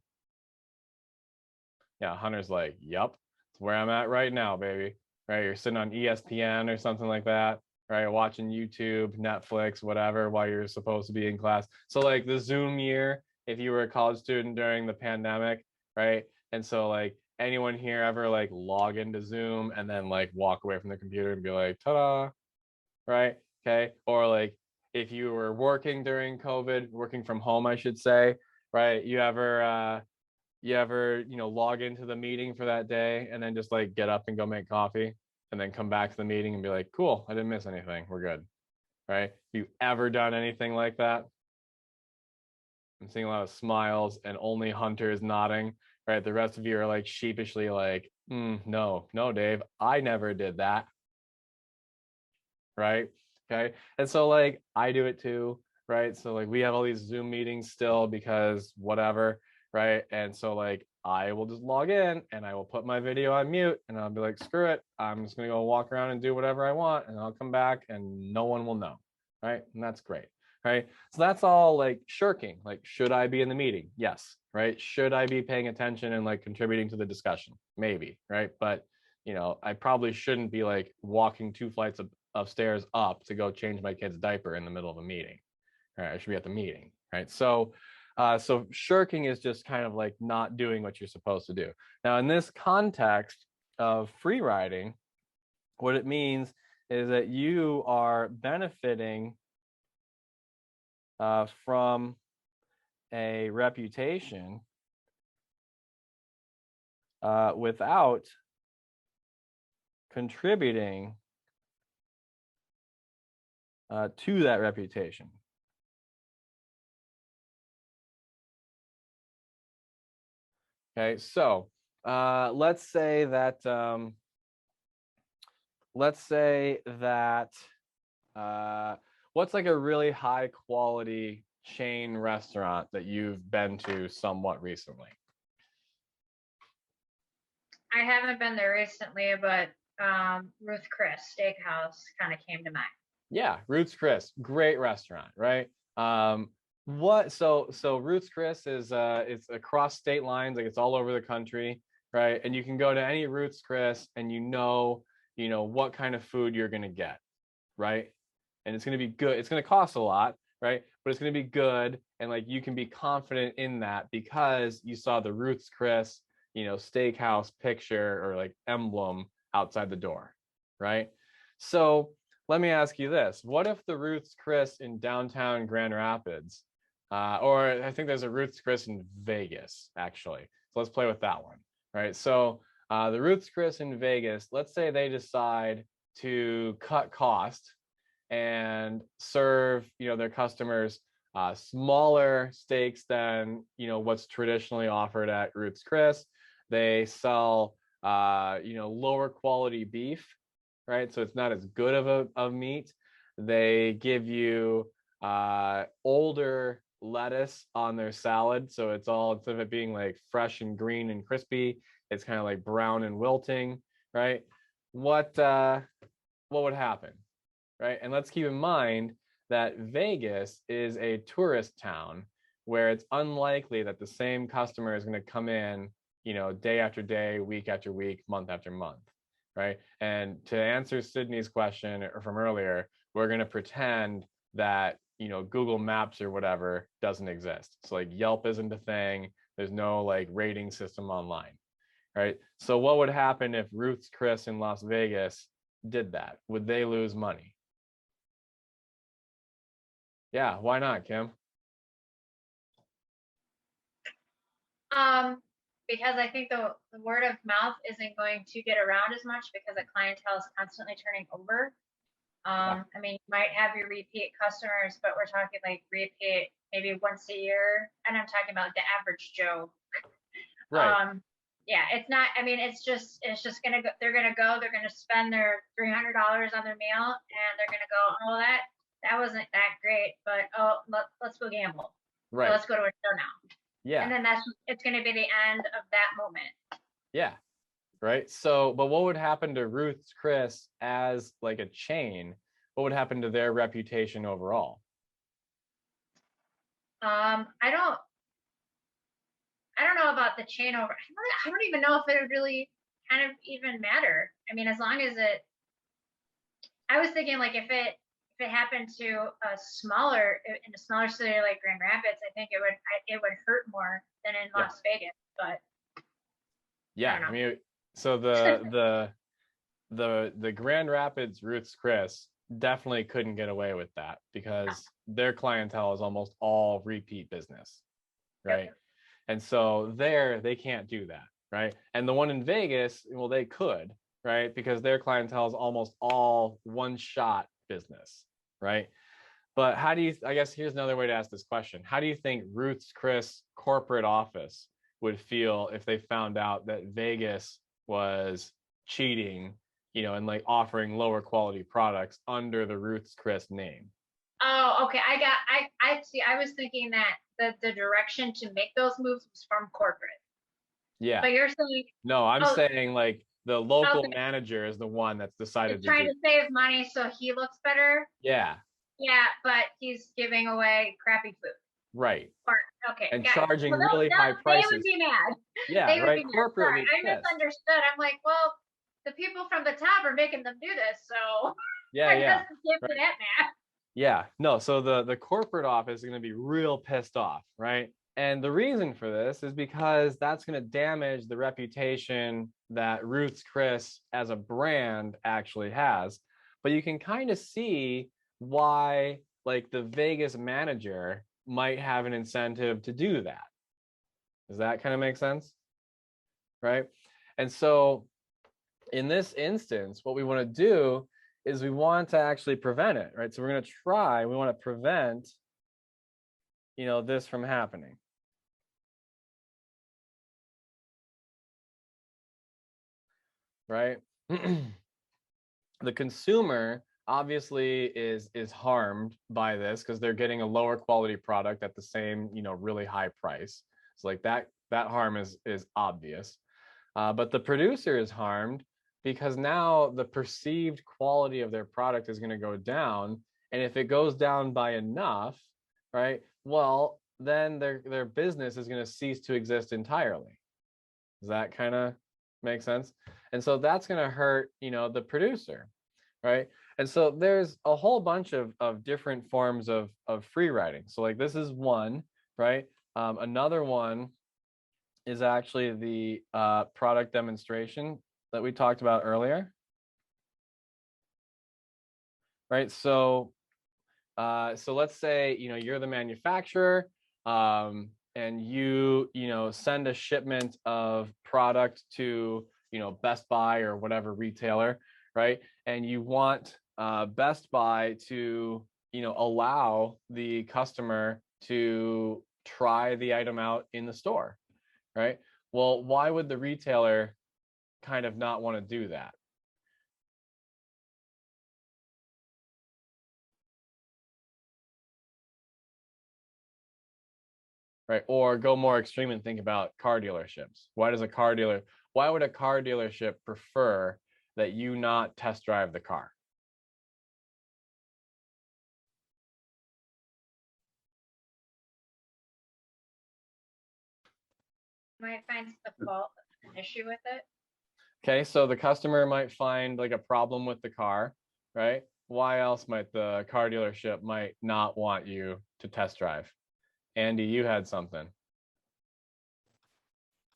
Yeah, Hunter's like, yep, it's where I'm at right now, baby. Right, you're sitting on ESPN or something like that, right, watching YouTube, Netflix, whatever, while you're supposed to be in class. So like the Zoom year, if you were a college student during the pandemic, right? And so like anyone here ever like log into Zoom and then like walk away from the computer and be like, ta-da, right? Okay. Or like if you were working during COVID, working from home, I should say, right? You ever log into the meeting for that day and then just like get up and go make coffee and then come back to the meeting and be like, cool, I didn't miss anything, we're good, right? You ever done anything like that? I'm seeing a lot of smiles and only Hunter is nodding, right? The rest of you are like sheepishly like, no, Dave, I never did that, right? Okay. And so like I do it too, right? So like we have all these Zoom meetings still because whatever, right? And so like I will just log in and I will put my video on mute and I'll be like, screw it, I'm just gonna go walk around and do whatever I want and I'll come back and no one will know, right? And that's great, right? So that's all like shirking. Like, should I be in the meeting? Yes, right? Should I be paying attention and like contributing to the discussion? Maybe, right? But I probably shouldn't be like walking 2 flights of stairs up to go change my kid's diaper in the middle of a meeting. Right? I should be at the meeting, right? So shirking is just kind of like not doing what you're supposed to do. Now, in this context of free riding, what it means is that you are benefiting from a reputation without contributing to that reputation. Okay, so let's say that what's like a really high quality chain restaurant that you've been to somewhat recently? I haven't been there recently, but Ruth Chris Steakhouse kind of came to mind. Yeah, Ruth's Chris, great restaurant, right? So Ruth's Chris is it's across state lines, like it's all over the country, right? And you can go to any Ruth's Chris and you know what kind of food you're gonna get, right? And it's gonna be good. It's gonna cost a lot, right? But it's gonna be good, and like you can be confident in that because you saw the Ruth's Chris, steakhouse picture or like emblem outside the door, right? So let me ask you this. What if the Ruth's Chris in downtown Grand Rapids, or I think there's a Ruth's Chris in Vegas, actually. So let's play with that one, right? So the Ruth's Chris in Vegas, let's say they decide to cut cost and serve, their customers smaller steaks than, what's traditionally offered at Ruth's Chris. They sell, lower quality beef, right? So it's not as good of a meat. They give you older lettuce on their salad. So it's all, instead of it being like fresh and green and crispy, it's kind of like brown and wilting, right? What would happen, right? And let's keep in mind that Vegas is a tourist town where it's unlikely that the same customer is going to come in, day after day, week after week, month after month, right? And to answer Sydney's question from earlier, we're going to pretend that, Google Maps or whatever doesn't exist. So like Yelp isn't a thing. There's no like rating system online, right? So what would happen if Ruth's Chris in Las Vegas did that? Would they lose money? Yeah, why not, Kim? Because I think the word of mouth isn't going to get around as much because the clientele is constantly turning over. I mean, you might have your repeat customers, but we're talking like repeat maybe once a year, and I'm talking about the average Joe. Right. Yeah, it's not. I mean, it's just gonna go. They're gonna spend their $300 on their meal, and they're gonna go, oh, that wasn't that great, but let's go gamble. Right. So let's go to a show now. Yeah. And then it's gonna be the end of that moment. Yeah. Right. So, but what would happen to Ruth's Chris as like a chain? What would happen to their reputation overall? I don't know about the chain over. I don't even know if it would really kind of even matter. I mean, as long as I was thinking like if it happened to a smaller in a smaller city like Grand Rapids, I think it would hurt more than in Yeah. Las Vegas. But Yeah, know. I mean, so the Grand Rapids Ruth's Chris definitely couldn't get away with that because their clientele is almost all repeat business, right? Yep. And so there they can't do that, right? And the one in Vegas, well, they could, right? Because their clientele is almost all one shot business, right? But how do you, I guess here's another way to ask this question. How do you think Ruth's Chris corporate office would feel if they found out that Vegas was cheating, you know, and like offering lower quality products under the Ruth's Chris name? Oh, okay. I see. I was thinking that the direction to make those moves was from corporate. Yeah. But you're saying No, I'm saying like the local Okay. manager is the one that's decided he's to trying do. to save money so he looks better. Yeah, Yeah, but he's giving away crappy food. right. Or okay, And got it. charging Well, really high They prices. would be mad. Yeah, They would right. be mad. Corporate Sorry, would be I pissed. misunderstood. I'm like, well, the people from the top are making them do this, so Yeah, I yeah. guess they can't be that mad. Yeah, no, so the corporate office is going to be real pissed off, right? And the reason for this is because that's going to damage the reputation that Ruth's Chris as a brand actually has. But you can kind of see why like the Vegas manager might have an incentive to do that. Does that kind of make sense? Right? And so in this instance, what we want to do is we want to actually prevent it, right? So we're going to try, we want to prevent, you know, this from happening. Right? The consumer obviously is harmed by this because they're getting a lower quality product at the same, you know, really high price. So like that harm is obvious. But the producer is harmed because now the perceived quality of their product is going to go down. And if it goes down by enough, right, well, then their business is going to cease to exist entirely. Does that kind of make sense? And so that's going to hurt, you know, the producer, right? And so there's a whole bunch of different forms of free riding. So like this is one, right? Another one is actually the product demonstration that we talked about earlier, right? So let's say, you know, you're the manufacturer, and you know, send a shipment of product to, you know, Best Buy or whatever retailer, right? And you want Best Buy to, you know, allow the customer to try the item out in the store, right? Well, why would the retailer kind of not want to do that? Right? Or go more extreme and think about car dealerships. Why would a car dealership prefer that you not test drive the car? Might find a fault, an issue with it. Okay, so the customer might find like a problem with the car, right? Why else might the car dealership might not want you to test drive? Andy, you had something.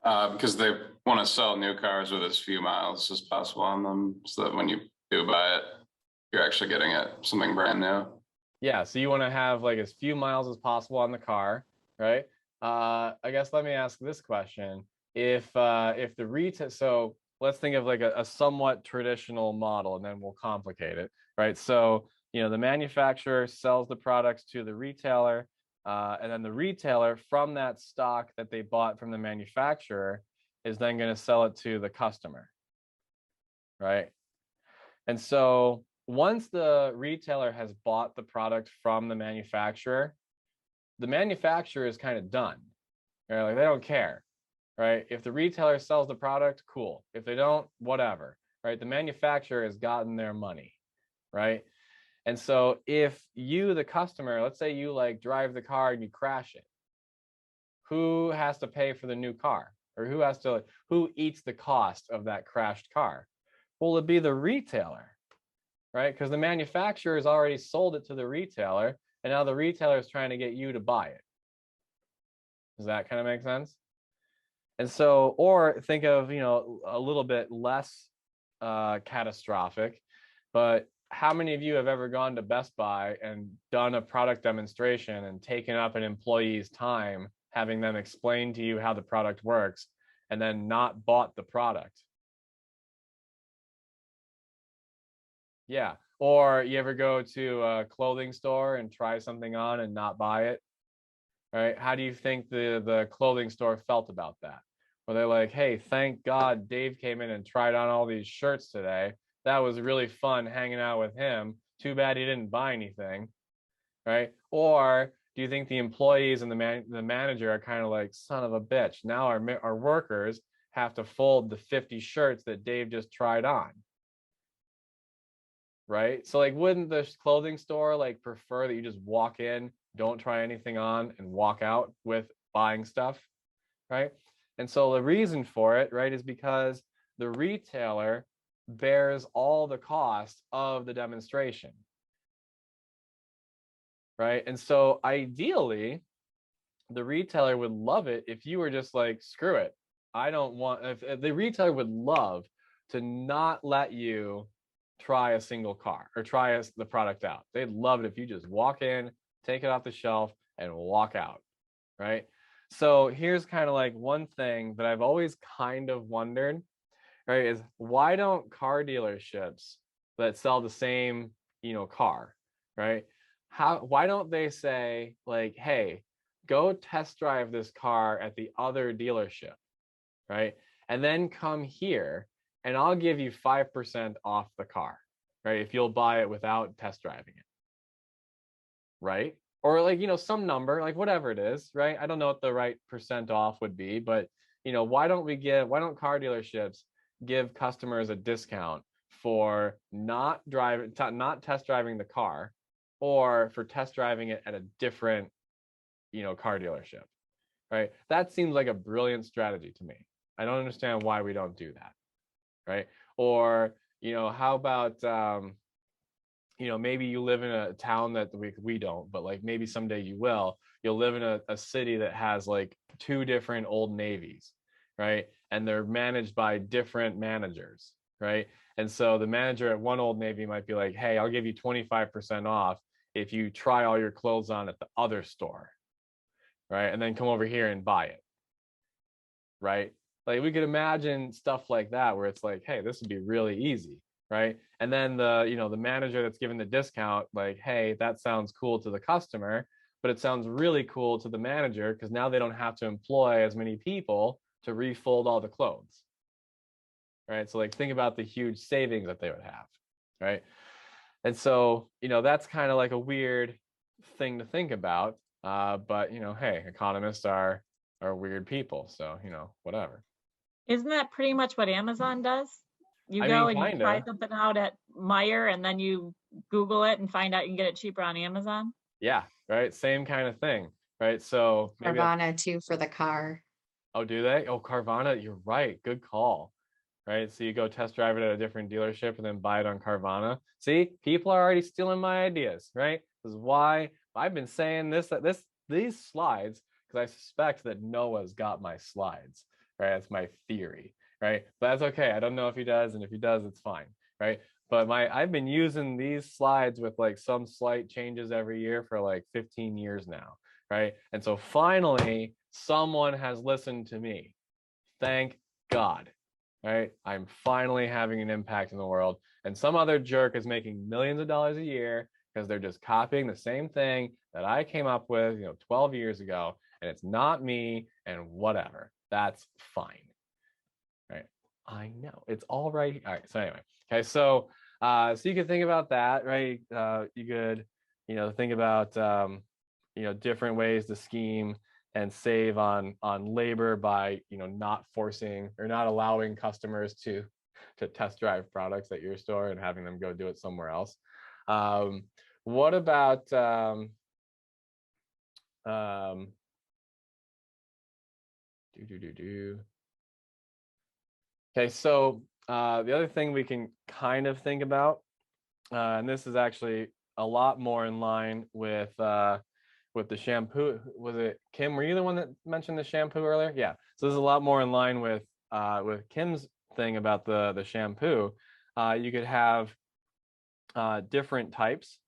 Because they want to sell new cars with as few miles as possible on them, so that when you do buy it, you're actually getting it something brand new. Yeah, so you want to have like as few miles as possible on the car, right? I guess let me ask this question. If the retail, so let's think of like a somewhat traditional model, and then we'll complicate it, right? So, you know, the manufacturer sells the products to the retailer, and then the retailer from that stock that they bought from the manufacturer is then going to sell it to the customer, right? And so once the retailer has bought the product from the manufacturer is kind of done, right? Like they don't care, right? If the retailer sells the product, cool. If they don't, whatever, right? The manufacturer has gotten their money, right? And so if you, the customer, let's say you like drive the car and you crash it, who has to pay for the new car? Or who eats the cost of that crashed car? Well, it'd be the retailer, right? Because the manufacturer has already sold it to the retailer, and now the retailer is trying to get you to buy it. Does that kind of make sense? And so, or think of, a little bit less catastrophic, but how many of you have ever gone to Best Buy and done a product demonstration and taken up an employee's time having them explain to you how the product works and then not bought the product? Yeah. Or you ever go to a clothing store and try something on and not buy it? Right? How do you think the clothing store felt about that? Well, they're like, hey, thank God Dave came in and tried on all these shirts today. That was really fun hanging out with him. Too bad he didn't buy anything. Right? Or do you think the employees and the manager are kind of like, son of a bitch? Now our workers have to fold the 50 shirts that Dave just tried on. Right? So like, wouldn't the clothing store like prefer that you just walk in, don't try anything on, and walk out with buying stuff? Right? And so the reason for it, right, is because the retailer bears all the cost of the demonstration. Right? And so ideally, the retailer would love it if you were just like, screw it. I don't want, if the retailer would love to not let you try a single car or try the product out. They'd love it if you just walk in, take it off the shelf, and walk out. Right? So here's kind of like one thing that I've always kind of wondered, right, is why don't car dealerships that sell the same, car, right? Why don't they say like, hey, go test drive this car at the other dealership, right? And then come here and I'll give you 5% off the car, right? If you'll buy it without test driving it, right? Or like, some number, like whatever it is, right? I don't know what the right percent off would be, but why don't car dealerships give customers a discount for not test driving the car, or for test driving it at a different, car dealership, right? That seems like a brilliant strategy to me. I don't understand why we don't do that, right? Or, how about, maybe you live in a town that we don't, but like maybe someday you'll live in a city that has like 2 different Old Navies, right? And they're managed by different managers, right? And so the manager at one Old Navy might be like, hey, I'll give you 25% off if you try all your clothes on at the other store, right? And then come over here and buy it, right? Like we could imagine stuff like that where it's like, hey, this would be really easy, right? And then the manager that's giving the discount, like, hey, that sounds cool to the customer, but it sounds really cool to the manager because now they don't have to employ as many people to refold all the clothes, right? So like think about the huge savings that they would have, right? And so that's kind of like a weird thing to think about, but hey, economists are weird people, so whatever. Isn't that pretty much what Amazon does? You I go mean, and you try kinda. something out at Meijer and then you Google it and find out you can get it cheaper on Amazon. Yeah, right. Same kind of thing, right? So maybe Carvana too for the car. oh, do they? Oh, Carvana, you're right. Good call. Right. So you go test drive it at a different dealership and then buy it on Carvana. See, people are already stealing my ideas, right? This is why I've been saying these slides, because I suspect that Noah's got my slides, right? That's my theory, right? But that's okay. I don't know if he does, and if he does, it's fine, right? But I've been using these slides with like some slight changes every year for like 15 years now, right? And so finally, someone has listened to me. Thank God, right? I'm finally having an impact in the world. And some other jerk is making millions of dollars a year because they're just copying the same thing that I came up with, 12 years ago. And it's not me, and whatever. That's fine. Right. I know. It's all right. All right. So anyway. Okay. So you could think about that, right? You could, think about different ways to scheme and save on labor by not forcing or not allowing customers to test drive products at your store and having them go do it somewhere else. What about okay, so the other thing we can kind of think about and this is actually a lot more in line with the shampoo. Was it Kim? Were you the one that mentioned the shampoo earlier? Yeah. So this is a lot more in line with Kim's thing about the shampoo. You could have different types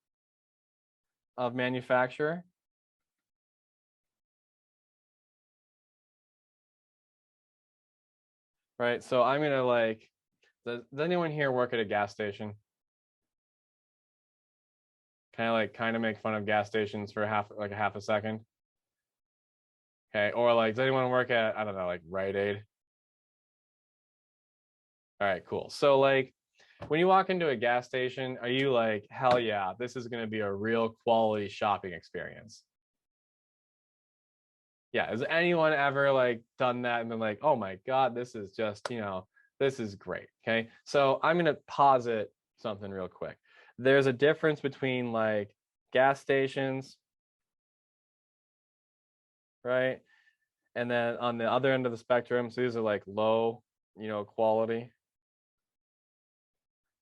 of manufacturer. Right. So I'm gonna like, does anyone here work at a gas station? Kind of make fun of gas stations for a half a second. Okay. Or like, does anyone work at, I don't know, like Rite Aid? All right, cool. So like when you walk into a gas station, are you like, hell yeah, this is going to be a real quality shopping experience? Yeah. Has anyone ever like done that and been like, oh my God, this is just, this is great. Okay. So I'm going to posit something real quick. There's a difference between like gas stations, right? And then on the other end of the spectrum, so these are like low, quality,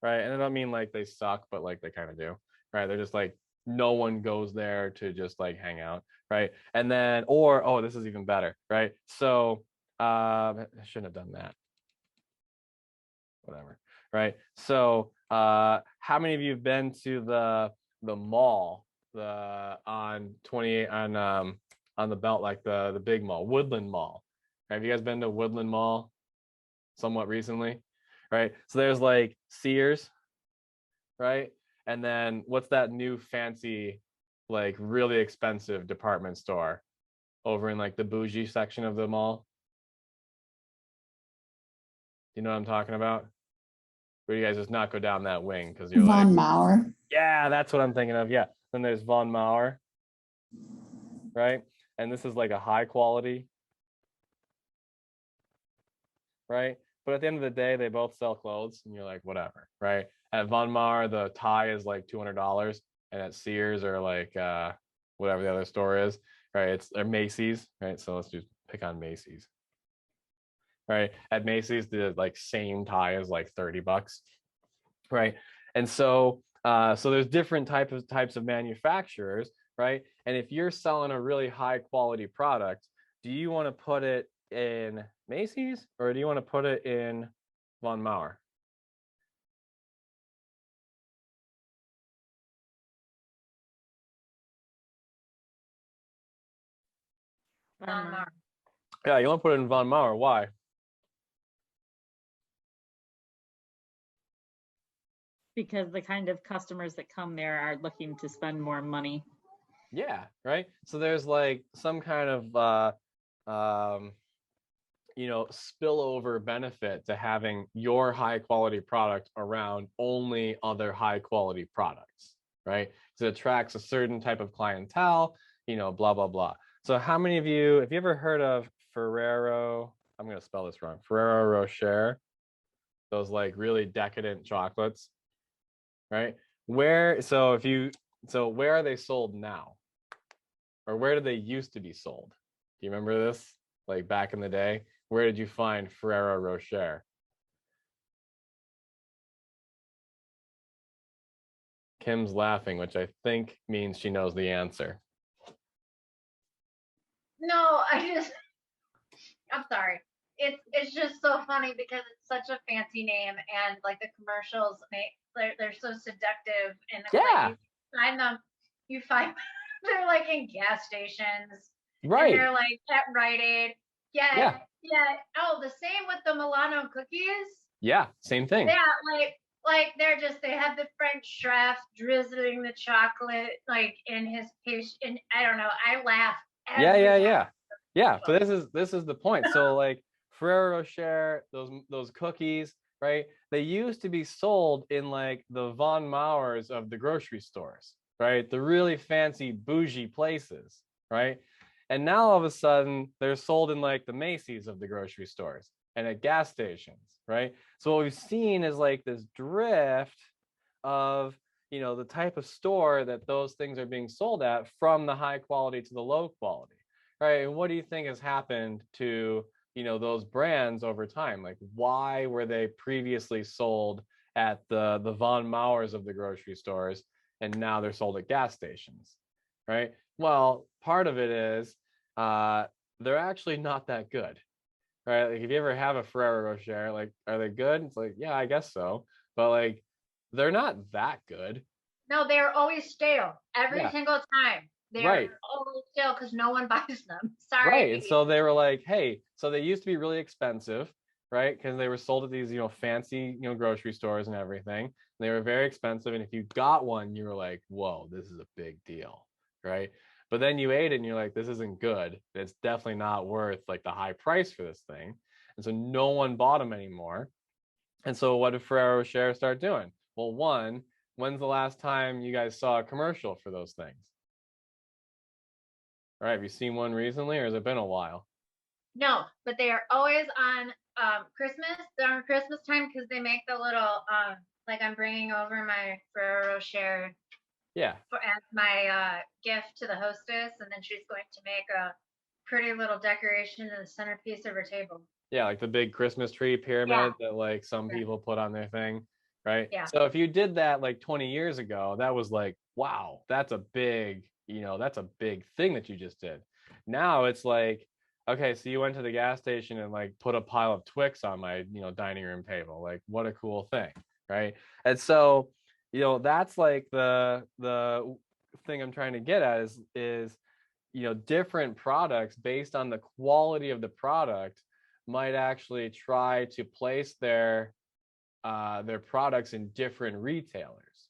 right? And I don't mean like they suck, but like they kind of do, right? They're just like no one goes there to just like hang out, right? And then, or oh, this is even better, right? So I shouldn't have done that. Whatever, right? So how many of you have been to the mall, on 28 on the belt, like the big mall, Woodland Mall? Have you guys been to Woodland Mall somewhat recently? Right. So there's like Sears, right? And then what's that new fancy, like really expensive department store over in like the bougie section of the mall? You know what I'm talking about? Where you guys just not go down that wing because you're Von like, Mauer. yeah, that's what I'm thinking of. Yeah. Then there's Von Mauer, right? And this is like a high quality, right? But at the end of the day, they both sell clothes, and you're like, whatever, right? At Von Maur, the tie is like $200, and at Sears or like whatever the other store is, right? It's or Macy's, right? So let's just pick on Macy's, right? At Macy's, the like same tie is like $30, right? And so so there's different types of manufacturers, right? And if you're selling a really high quality product, do you want to put it in Macy's or do you want to put it in Von Maur? Von Maur. Yeah, you want to put it in Von Maur. Why? Because the kind of customers that come there are looking to spend more money. Yeah, right. So there's like some kind of spillover benefit to having your high quality product around only other high quality products, right? Because it attracts a certain type of clientele, blah blah blah. So how many of you have you ever heard of Ferrero? I'm gonna spell this wrong. Ferrero Rocher, those like really decadent chocolates, right? Where are they sold now? Or where did they used to be sold? Do you remember this? Like back in the day, where did you find Ferrero Rocher? Kim's laughing, which I think means she knows the answer. No, I'm sorry. It's just so funny because it's such a fancy name and like the commercials they're so seductive and Yeah. like, you find they're like in gas stations. Right. And they're like at Rite Aid. Yeah. Oh, the same with the Milano cookies. Yeah, same thing. Yeah, like they have the French chef drizzling the chocolate like in his pastry, and I don't know. I laugh. Yeah. But this is the point. So like Ferrero Rocher, those cookies, right? They used to be sold in like the Von Maurs of the grocery stores, right? The really fancy bougie places, right? And now all of a sudden they're sold in like the Macy's of the grocery stores and at gas stations, right? So what we've seen is like this drift of, the type of store that those things are being sold at from the high quality to the low quality, right? And what do you think has happened to, those brands over time? Like why were they previously sold at the Von Mauers of the grocery stores, and now they're sold at gas stations, right? Well, part of it is they're actually not that good, right? Like if you ever have a Ferrero Rocher, like are they good? It's like, yeah, I guess so, but like they're not that good. No, they are always stale every Yeah, single time. They are right. always stale because no one buys them. Right. And Sorry. so they were like, hey, so they used to be really expensive, right? Because they were sold at these, fancy, grocery stores and everything. They were very expensive. And if you got one, you were like, whoa, this is a big deal, right? But then you ate it and you're like, this isn't good. It's definitely not worth like the high price for this thing. And so no one bought them anymore. And so what did Ferrero Rocher start doing? Well, one, when's the last time you guys saw a commercial for those things? All right, have you seen one recently or has it been a while? No, but they are always on Christmas. They're on Christmas time because they make the little like I'm bringing over my Ferrero Rocher Yeah. as my gift to the hostess, and then she's going to make a pretty little decoration in the centerpiece of her table. Yeah, like the big Christmas tree pyramid that like some Yeah. people put on their thing, right? Yeah. So if you did that like 20 years ago, that was like, wow, that's a big, that's a big thing that you just did. Now it's like, okay, so you went to the gas station and like put a pile of Twix on my, dining room table. Like what a cool thing, right? And so, that's like the thing I'm trying to get at is different products based on the quality of the product might actually try to place their products in different retailers,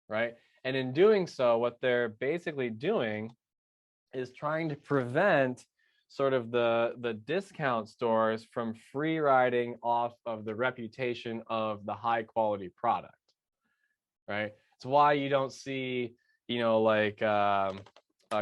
right? And in doing so, what they're basically doing is trying to prevent sort of the discount stores from free riding off of the reputation of the high quality product, right? It's why you don't see, like a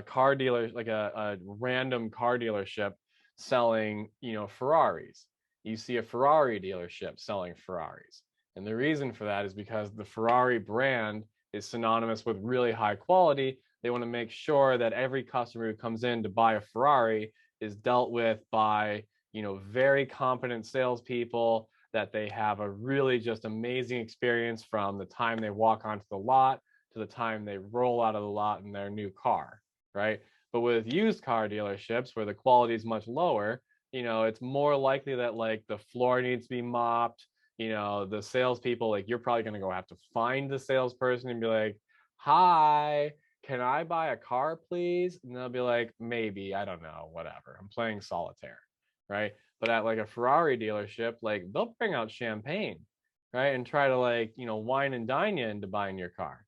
car dealer, like a random car dealership selling, Ferraris. You see a Ferrari dealership selling Ferraris. And the reason for that is because the Ferrari brand is synonymous with really high quality. They want to make sure that every customer who comes in to buy a Ferrari is dealt with by, very competent salespeople, that they have a really just amazing experience from the time they walk onto the lot to the time they roll out of the lot in their new car, right? But with used car dealerships where the quality is much lower, it's more likely that like the floor needs to be mopped. The salespeople, like you're probably going to go have to find the salesperson and be like, hi, can I buy a car, please? And they'll be like, maybe, I don't know, whatever. I'm playing solitaire, right? But at like a Ferrari dealership, like they'll bring out champagne, right? And try to like, wine and dine you into buying your car,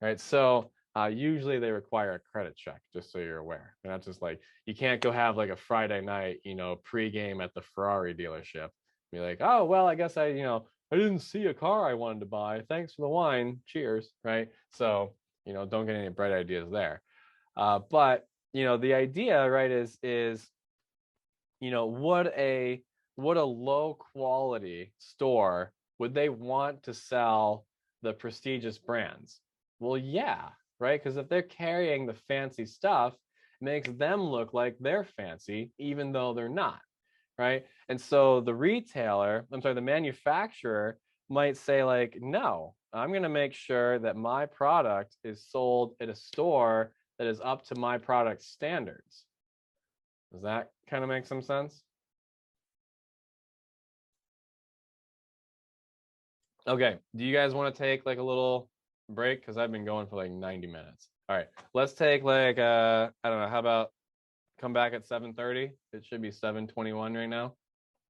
right? So usually they require a credit check, just so you're aware. And that's just like, you can't go have like a Friday night, pre-game at the Ferrari dealership. Be like, oh, well, I guess I didn't see a car I wanted to buy. Thanks for the wine. Cheers, right? So, don't get any bright ideas there. But, the idea, right, is what a low quality store would they want to sell the prestigious brands? Well, yeah, right? Because if they're carrying the fancy stuff, it makes them look like they're fancy, even though they're not, right? And so the manufacturer might say like, no, I'm going to make sure that my product is sold at a store that is up to my product standards. Does that kind of make some sense? Okay, do you guys want to take like a little break? Because I've been going for like 90 minutes. All right, let's take like, I don't know, how about come back at 7:30? It should be 7:21 right now.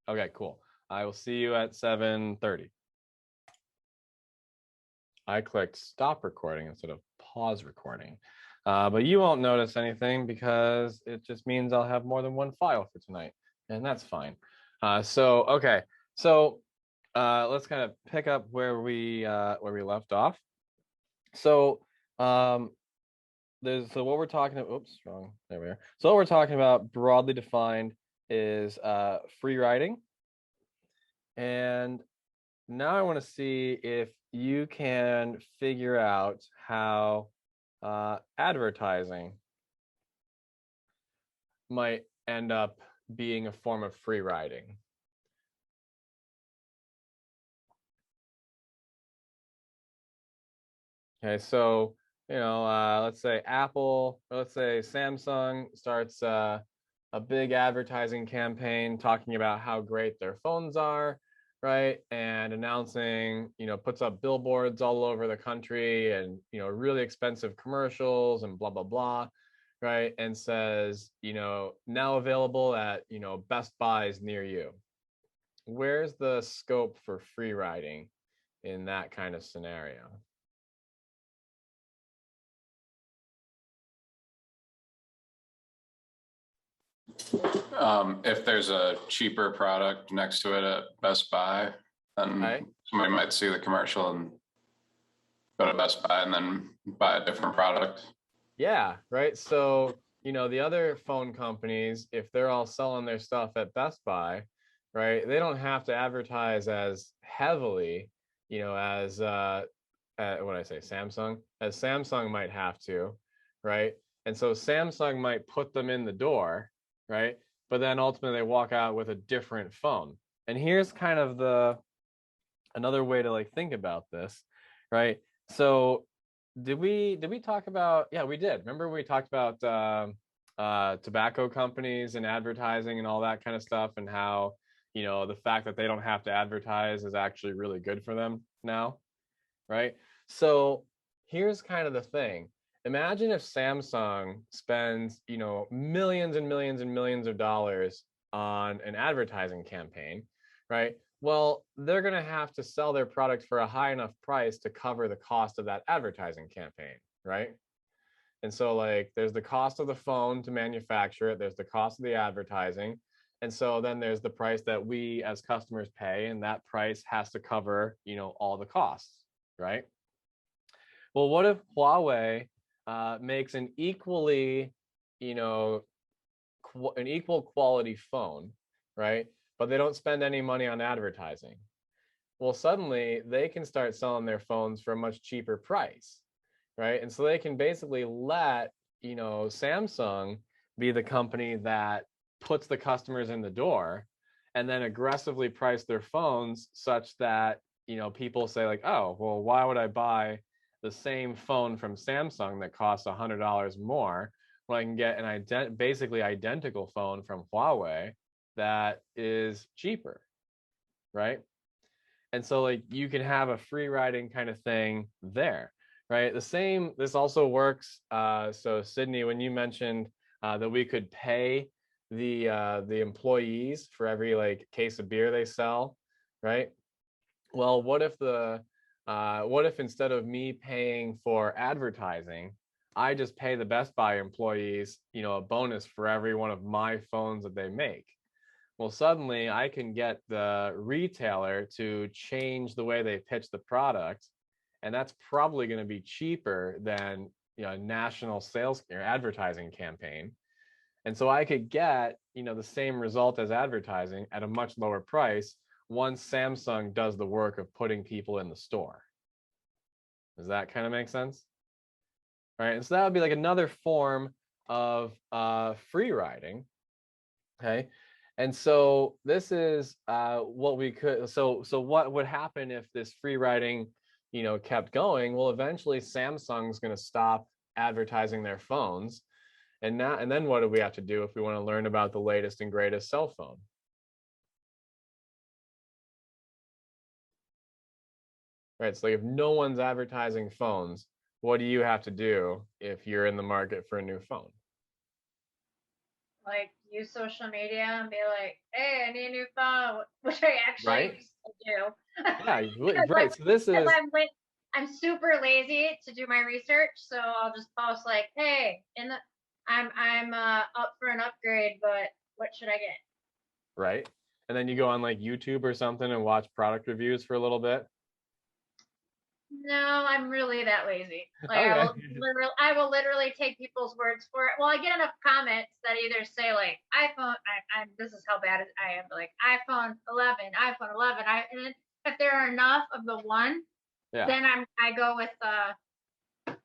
Okay, cool. I will see you at 7:30. I clicked stop recording instead of pause recording. But you won't notice anything because it just means I'll have more than one file for tonight, and that's fine. Okay, so let's kind of pick up where we left off. So so what we're talking about. Oops, wrong. There we are. So what we're talking about, broadly defined, is free riding, and now I want to see if you can figure out how advertising might end up being a form of free riding. Okay, so let's say Apple, or let's say Samsung starts a big advertising campaign talking about how great their phones are, right? And announcing, puts up billboards all over the country and, really expensive commercials and blah, blah, blah, right? And says, now available at, Best Buys near you. Where's the scope for free riding in that kind of scenario? If there's a cheaper product next to it at Best Buy, then Okay. somebody might see the commercial and go to Best Buy and then buy a different product. Yeah, right. So, the other phone companies, if they're all selling their stuff at Best Buy, right, they don't have to advertise as heavily, as what I say, Samsung, as Samsung might have to, right? And so Samsung might put them in the door, right? But then ultimately they walk out with a different phone. And here's kind of another way to like think about this, right? So did we talk about, yeah, we did. Remember we talked about tobacco companies and advertising and all that kind of stuff, and how the fact that they don't have to advertise is actually really good for them now, right? So here's kind of the thing. Imagine if Samsung spends, millions and millions and millions of dollars on an advertising campaign, right? Well, they're going to have to sell their product for a high enough price to cover the cost of that advertising campaign, right? And so like there's the cost of the phone to manufacture it, there's the cost of the advertising. And so then there's the price that we as customers pay, and that price has to cover, all the costs, right? Well, what if Huawei makes an equally, an equal quality phone, right? But they don't spend any money on advertising. Well, suddenly they can start selling their phones for a much cheaper price, right? And so they can basically let, Samsung be the company that puts the customers in the door, and then aggressively price their phones such that, people say like, oh, well, why would I buy the same phone from Samsung that costs $100 more when I can get an basically identical phone from Huawei that is cheaper, right? And so like you can have a free riding kind of thing there, right? This also works. So Sydney, when you mentioned that we could pay the employees for every like case of beer they sell, right? Well, what if instead of me paying for advertising, I just pay the Best Buy employees, a bonus for every one of my phones that they make? Well, suddenly I can get the retailer to change the way they pitch the product, and that's probably going to be cheaper than a national sales or advertising campaign. And so I could get the same result as advertising at a much lower price once Samsung does the work of putting people in the store. Does that kind of make sense? All right, and so that would be like another form of free riding. Okay, and so this is what we could. So what would happen if this free riding, kept going? Well, eventually Samsung's going to stop advertising their phones, and then what do we have to do if we want to learn about the latest and greatest cell phone? Right. So like if no one's advertising phones, what do you have to do if you're in the market for a new phone? Like use social media and be like, hey, I need a new phone, which I actually Right. used to do. Yeah. Because, Right. like, So this because is I'm super lazy to do my research, so I'll just post like, hey, I'm up for an upgrade, but what should I get? right. And then you go on like YouTube or something and watch product reviews for a little bit. No, I'm really that lazy. Like Okay. I will literally take people's words for it. Well, I get enough comments that either say like iPhone, this is how bad I am, like iPhone 11, iPhone 11. And then if there are enough of the one, Yeah. then I go with I'm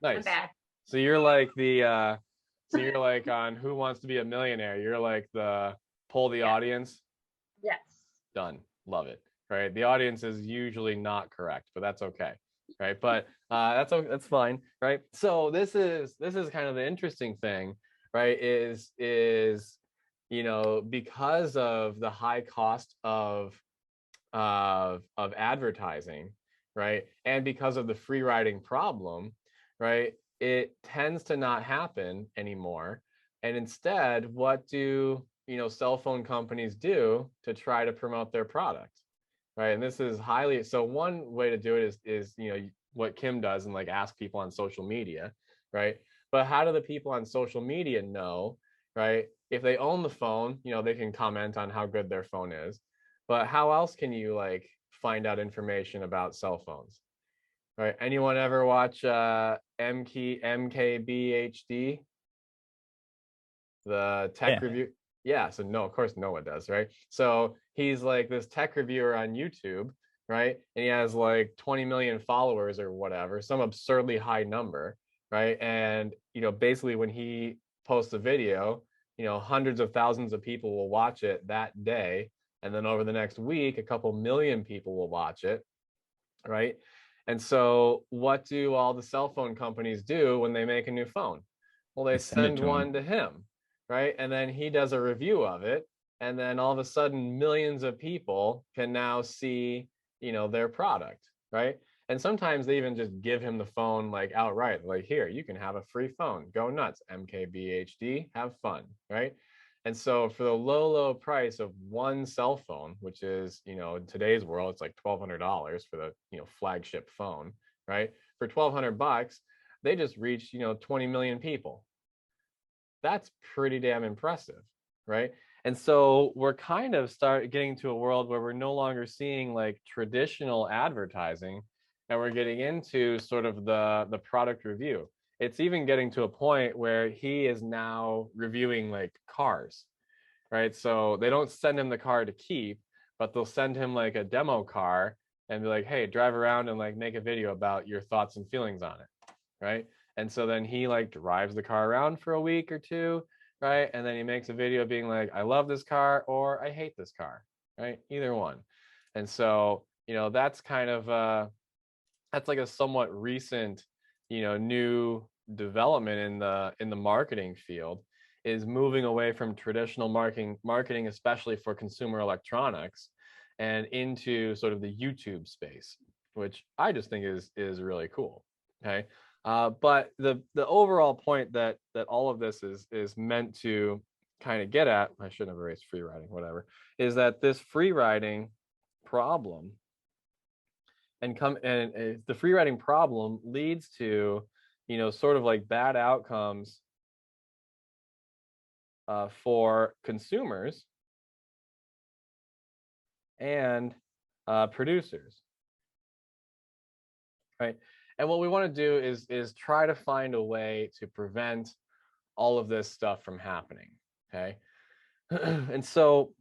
Nice. bad. So you're like so you're like on Who Wants to Be a Millionaire? You're like the poll the audience. Yes. Done. Love it. Right. The audience is usually not correct, but that's okay. right? But that's fine, right? So this is kind of the interesting thing, right? Is because of the high cost of advertising, right? And because of the free riding problem, right? It tends to not happen anymore. And instead, what do cell phone companies do to try to promote their product, right? And this is highly so. One way to do it is what Kim does and like ask people on social media, right? But how do the people on social media know, right? If they own the phone, they can comment on how good their phone is. But how else can you like find out information about cell phones? Right? Anyone ever watch MKBHD, the tech Yeah. review? Yeah, so no, of course Noah does, right? So he's like this tech reviewer on YouTube, right? And he has like 20 million followers or whatever, some absurdly high number, right? And basically when he posts a video, hundreds of thousands of people will watch it that day. And then over the next week, a couple million people will watch it, right? And so what do all the cell phone companies do when they make a new phone? Well, they Send it send to 'em. one to him, right? And then he does a review of it. And then all of a sudden, millions of people can now see, their product, right? And sometimes they even just give him the phone like outright, like, here, you can have a free phone. Go nuts, MKBHD, have fun, right? And so for the low price of one cell phone, which is, in today's world, it's like $1,200 for the, flagship phone, right? For $1,200, they just reached, 20 million people. That's pretty damn impressive, right? And so we're kind of start getting to a world where we're no longer seeing like traditional advertising, and we're getting into sort of the product review. It's even getting to a point where he is now reviewing like cars, right? So they don't send him the car to keep, but they'll send him like a demo car and be like, hey, drive around and like make a video about your thoughts and feelings on it, right? And so then he like drives the car around for a week or two, right? And then he makes a video being like, I love this car or I hate this car, right? Either one. And so, that's kind of that's like a somewhat recent, new development in the marketing field, is moving away from traditional marketing, especially for consumer electronics, and into sort of the YouTube space, which I just think is really cool. Okay. But the overall point that all of this is meant to kind of get at, I shouldn't have erased free riding, whatever, is that this free riding problem and the free riding problem leads to sort of like bad outcomes for consumers and producers, right? And what we want to do is try to find a way to prevent all of this stuff from happening, okay? And so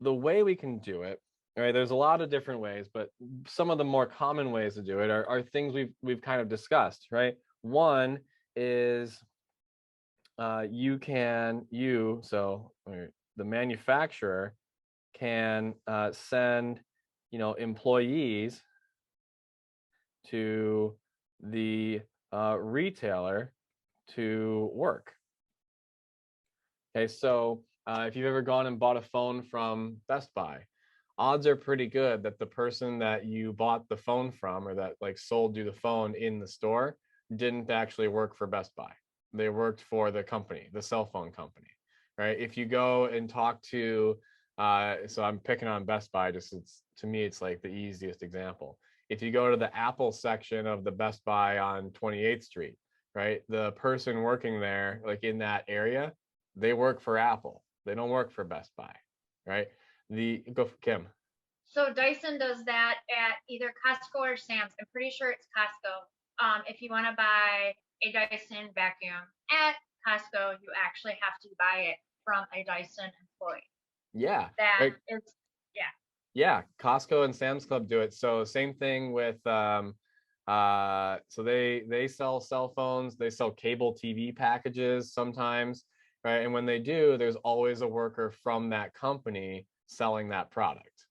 the way we can do it, right, there's a lot of different ways, but some of the more common ways to do it are things we've kind of discussed, right? One is the manufacturer can send employees to the retailer to work. Okay, so if you've ever gone and bought a phone from Best Buy, odds are pretty good that the person that you bought the phone from, or that like sold you the phone in the store, didn't actually work for Best Buy. They worked for the company, the cell phone company, right? If you go and talk to, so I'm picking on Best Buy, just to me, it's like the easiest example. If you go to the Apple section of the Best Buy on 28th Street, right? The person working there, like in that area, they work for Apple. They don't work for Best Buy, right? Go for Kim. So Dyson does that at either Costco or Sam's. I'm pretty sure it's Costco. If you want to buy a Dyson vacuum at Costco, you actually have to buy it from a Dyson employee. Yeah. That right. is, yeah. Yeah, Costco and Sam's Club do it. So same thing with so they sell cell phones, they sell cable TV packages sometimes, right? And when they do, there's always a worker from that company selling that product,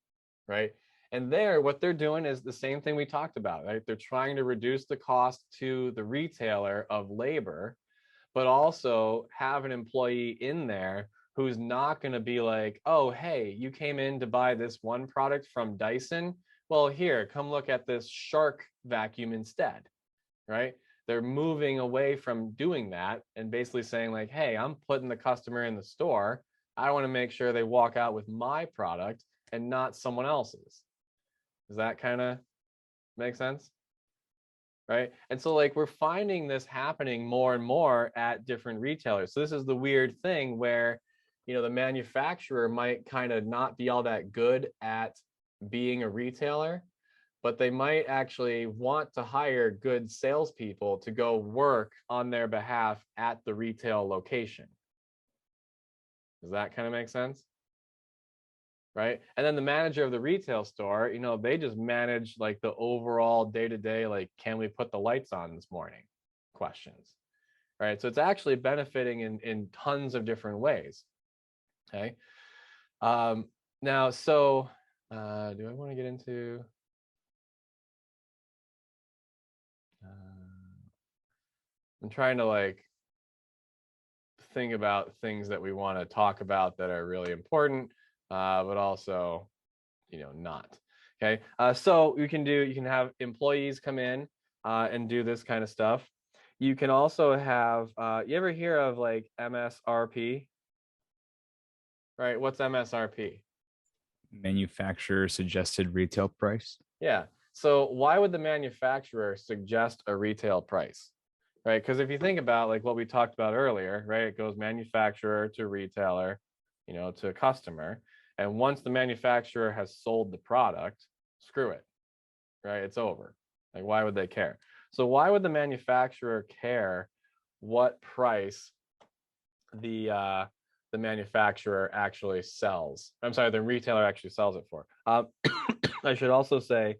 right? And there, what they're doing is the same thing we talked about, right? They're trying to reduce the cost to the retailer of labor, but also have an employee in there who's not going to be like, oh, hey, you came in to buy this one product from Dyson. Well, here, come look at this Shark vacuum instead, right? They're moving away from doing that and basically saying like, hey, I'm putting the customer in the store. I want to make sure they walk out with my product and not someone else's. Does that kind of make sense? Right. And so like we're finding this happening more and more at different retailers. So this is the weird thing where, you know, the manufacturer might kind of not be all that good at being a retailer, but they might actually want to hire good salespeople to go work on their behalf at the retail location. Does that kind of make sense? Right. And then the manager of the retail store, you know, they just manage like the overall day-to-day, like, can we put the lights on this morning questions. Right. So it's actually benefiting in tons of different ways. Okay. Now, so do I want to get into I'm trying to like think about things that we want to talk about that are really important, but also, you know, not. Okay. So you can have employees come in and do this kind of stuff. You can also have, you ever hear of like MSRP? Right. What's MSRP? Manufacturer suggested retail price. Yeah. So why would the manufacturer suggest a retail price? Right? Because if you think about like what we talked about earlier, right? It goes manufacturer to retailer, you know, to customer. And once the manufacturer has sold the product, screw it. Right? It's over. Like, why would they care? So why would the manufacturer care what price the manufacturer actually sells? I'm sorry, the retailer actually sells it for. I should also say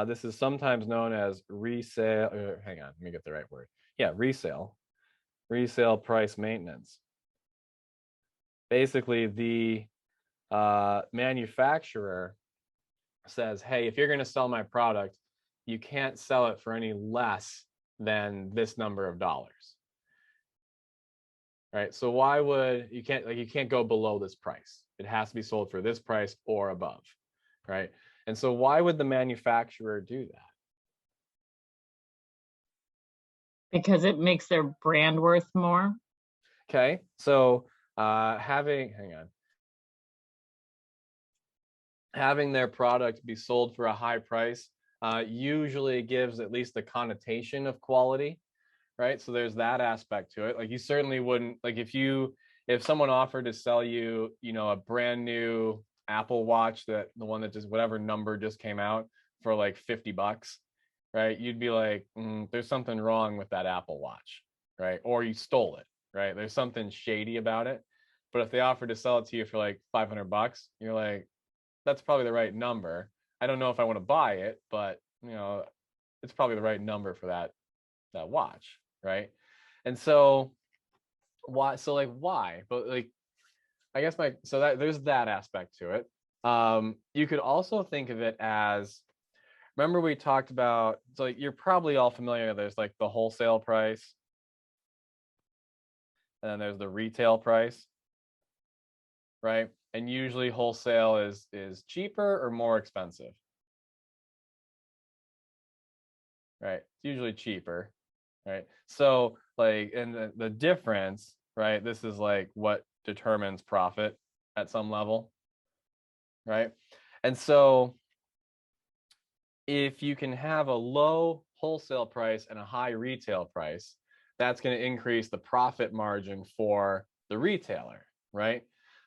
this is sometimes known as resale. Hang on, let me get the right word. Yeah, resale price maintenance. Basically, the manufacturer says, hey, if you're going to sell my product, you can't sell it for any less than this number of dollars. Right? So why would you can't go below this price. It has to be sold for this price or above, right? And so why would the manufacturer do that? Because it makes their brand worth more. Okay, so having their product be sold for a high price usually gives at least the connotation of quality, right? So there's that aspect to it. Like you certainly wouldn't, like if someone offered to sell you, you know, a brand new Apple Watch, that the one that just whatever number just came out for like $50, right? You'd be like, there's something wrong with that Apple Watch, right? Or you stole it, right? There's something shady about it. But if they offered to sell it to you for like $500, you're like, that's probably the right number. I don't know if I want to buy it, but you know, it's probably the right number for that watch, right? And so why? So like why? But like, I guess there's that aspect to it. You could also think of it as, remember we talked about, so like, you're probably all familiar, there's like the wholesale price, and then there's the retail price, right? And usually wholesale is cheaper or more expensive, right? It's usually cheaper, right? So like, and the difference, right? This is like what determines profit at some level, right? And so if you can have a low wholesale price and a high retail price, that's going to increase the profit margin for the retailer, right?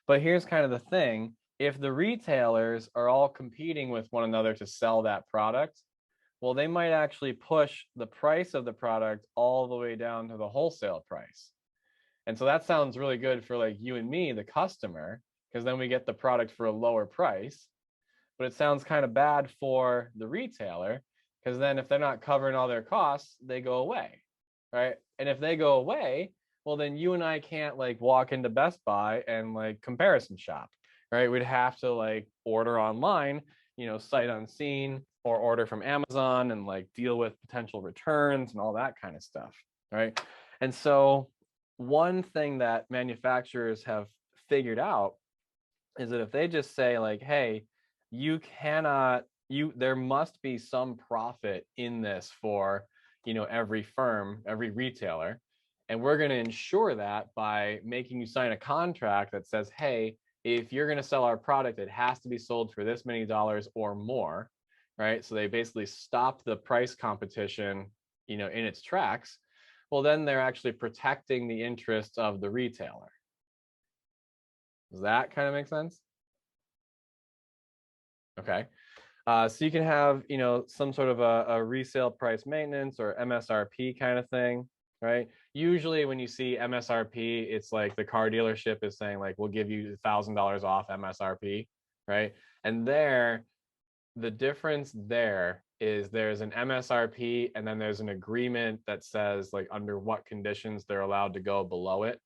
But here's kind of the thing. If the retailers are all competing with one another to sell that product, well, they might actually push the price of the product all the way down to the wholesale price. And so that sounds really good for like you and me, the customer, because then we get the product for a lower price. But it sounds kind of bad for the retailer, because then if they're not covering all their costs, they go away, right? And if they go away, well, then you and I can't like walk into Best Buy and like comparison shop, right? We'd have to like order online, sight unseen or order from Amazon and like deal with potential returns and all that kind of stuff, right? And so one thing that manufacturers have figured out is that if they just say like, hey, there must be some profit in this for every firm, every retailer, and we're going to ensure that by making you sign a contract that says, hey, if you're going to sell our product, it has to be sold for this many dollars or more, right? So they basically stop the price competition in its tracks. Well, then they're actually protecting the interests of the retailer. Does that kind of make sense? Okay. So you can have, some sort of a resale price maintenance or MSRP kind of thing, right? Usually when you see MSRP, it's like the car dealership is saying like, we'll give you $1,000 off MSRP, right? And the difference there is there's an MSRP and then there's an agreement that says like under what conditions they're allowed to go below it.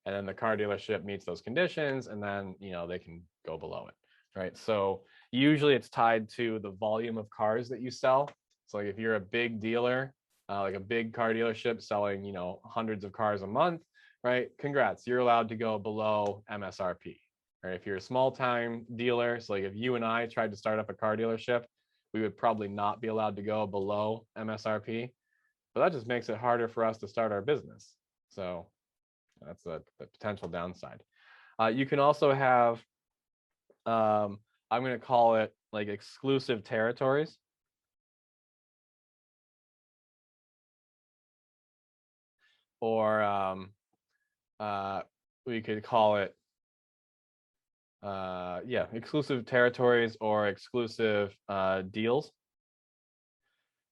And then the car dealership meets those conditions and then, they can go below it, right? So usually it's tied to the volume of cars that you sell. So like if you're a big dealer, like a big car dealership selling, hundreds of cars a month, right? Congrats, you're allowed to go below MSRP. Right? If you're a small time dealer, so like if you and I tried to start up a car dealership, we would probably not be allowed to go below MSRP, but that just makes it harder for us to start our business. So that's the potential downside. You can also have, I'm going to call it like exclusive territories. Or we could call it exclusive territories or exclusive deals,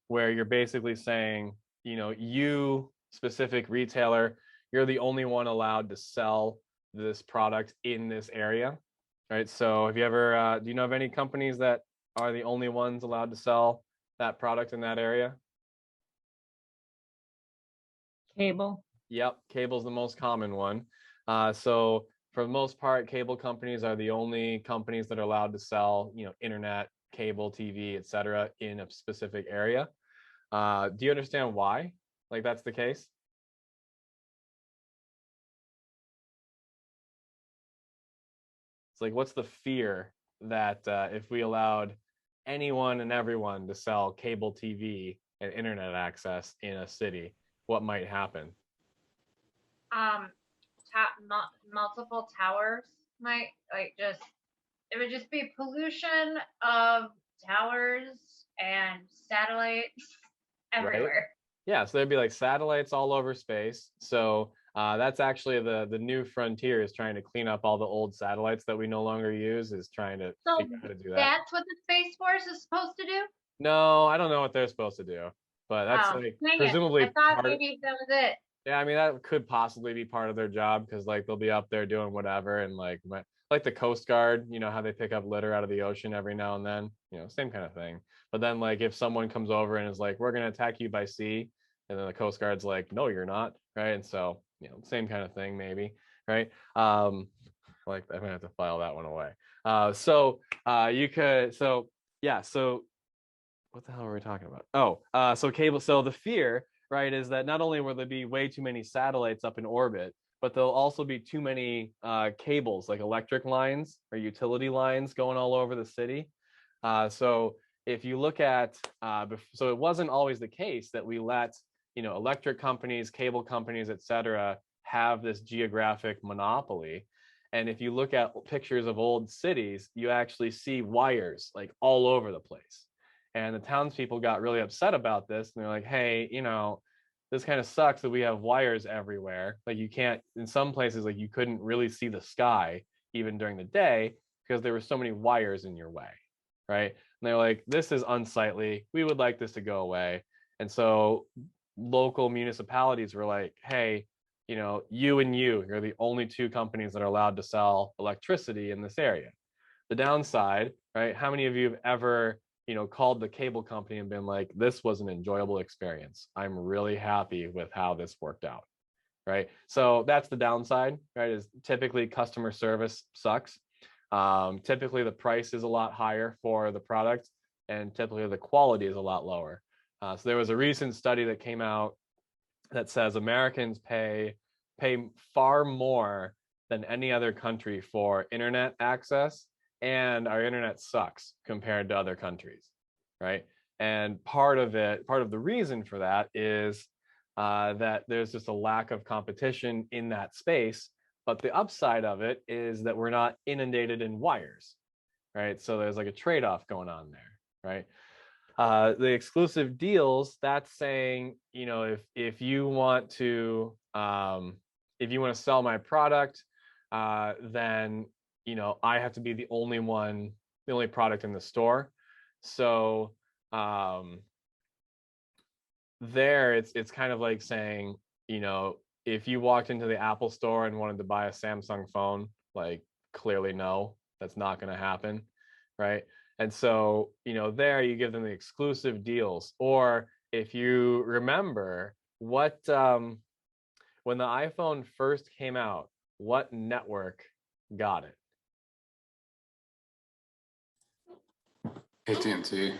where you're basically saying, you specific retailer, you're the only one allowed to sell this product in this area, right? So have you ever, do you know of any companies that are the only ones allowed to sell that product in that area? Cable. Yep, cable's the most common one. So for the most part, cable companies are the only companies that are allowed to sell, internet, cable, TV, etc., in a specific area. Do you understand why? Like that's the case? It's like, what's the fear that if we allowed anyone and everyone to sell cable TV and internet access in a city, what might happen? Multiple towers might it would just be pollution of towers and satellites everywhere. Right? Yeah, so there'd be like satellites all over space. So that's actually the new frontier, is trying to clean up all the old satellites that we no longer use, is trying to So figure out how to do that. that's what the Space Force is supposed to do? No, I don't know what they're supposed to do, but that's like presumably I thought part of, maybe that was it. yeah, I mean that could possibly be part of their job, because like they'll be up there doing whatever, and like the Coast Guard, how they pick up litter out of the ocean every now and then, same kind of thing. But then like if someone comes over and is like, we're gonna attack you by sea, and then the Coast Guard's like, no, you're not, right? And so same kind of thing maybe, right? Like I'm gonna have to file that one away. You could, so yeah, so what the hell are we talking about? So cable. So the fear, right, is that not only will there be way too many satellites up in orbit, but there'll also be too many cables, like electric lines or utility lines going all over the city. So if you look at, so it wasn't always the case that we let, electric companies, cable companies, et cetera, have this geographic monopoly. And if you look at pictures of old cities, you actually see wires like all over the place. And the townspeople got really upset about this. And they're like, hey, this kind of sucks that we have wires everywhere. Like you can't, in some places, like you couldn't really see the sky even during the day because there were so many wires in your way, right? And they're like, this is unsightly. We would like this to go away. And so local municipalities were like, hey, you're the only two companies that are allowed to sell electricity in this area. The downside, right? How many of you have ever called the cable company and been like, this was an enjoyable experience. I'm really happy with how this worked out, right? So that's the downside, right? Is typically customer service sucks. Typically, the price is a lot higher for the product, and typically the quality is a lot lower. So there was a recent study that came out that says Americans pay far more than any other country for internet access, and our internet sucks compared to other countries, right? And part of the reason for that is that there's just a lack of competition in that space. But the upside of it is that we're not inundated in wires, right? So there's like a trade-off going on there, right? The exclusive deals, that's saying, you know, if you want to sell my product, then, you know, I have to be the only product in the store. So there it's kind of like saying, you know, if you walked into the Apple store and wanted to buy a Samsung phone, like clearly no, that's not going to happen, right? And so, you know, there you give them the exclusive deals. Or if you remember what when the iPhone first came out, what network got it? AT&T.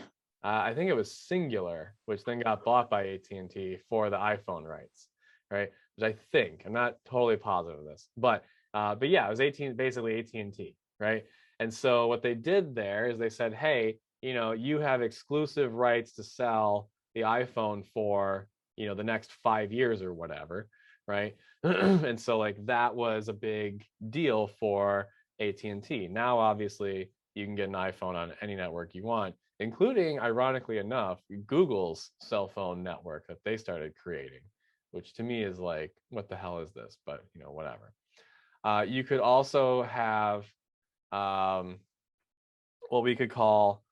I think it was Singular, which then got bought by AT&T for the iPhone rights, right? Which I think, I'm not totally positive of this, but yeah, it was basically AT&T, right? And so what they did there is they said, hey, you know, you have exclusive rights to sell the iPhone for, you know, the next 5 years or whatever, right? And so like that was a big deal for AT&T. Now, obviously, you can get an iPhone on any network you want, including, ironically enough, Google's cell phone network that they started creating, which to me is like, what the hell is this? But, you know, whatever. You could also have what we could call,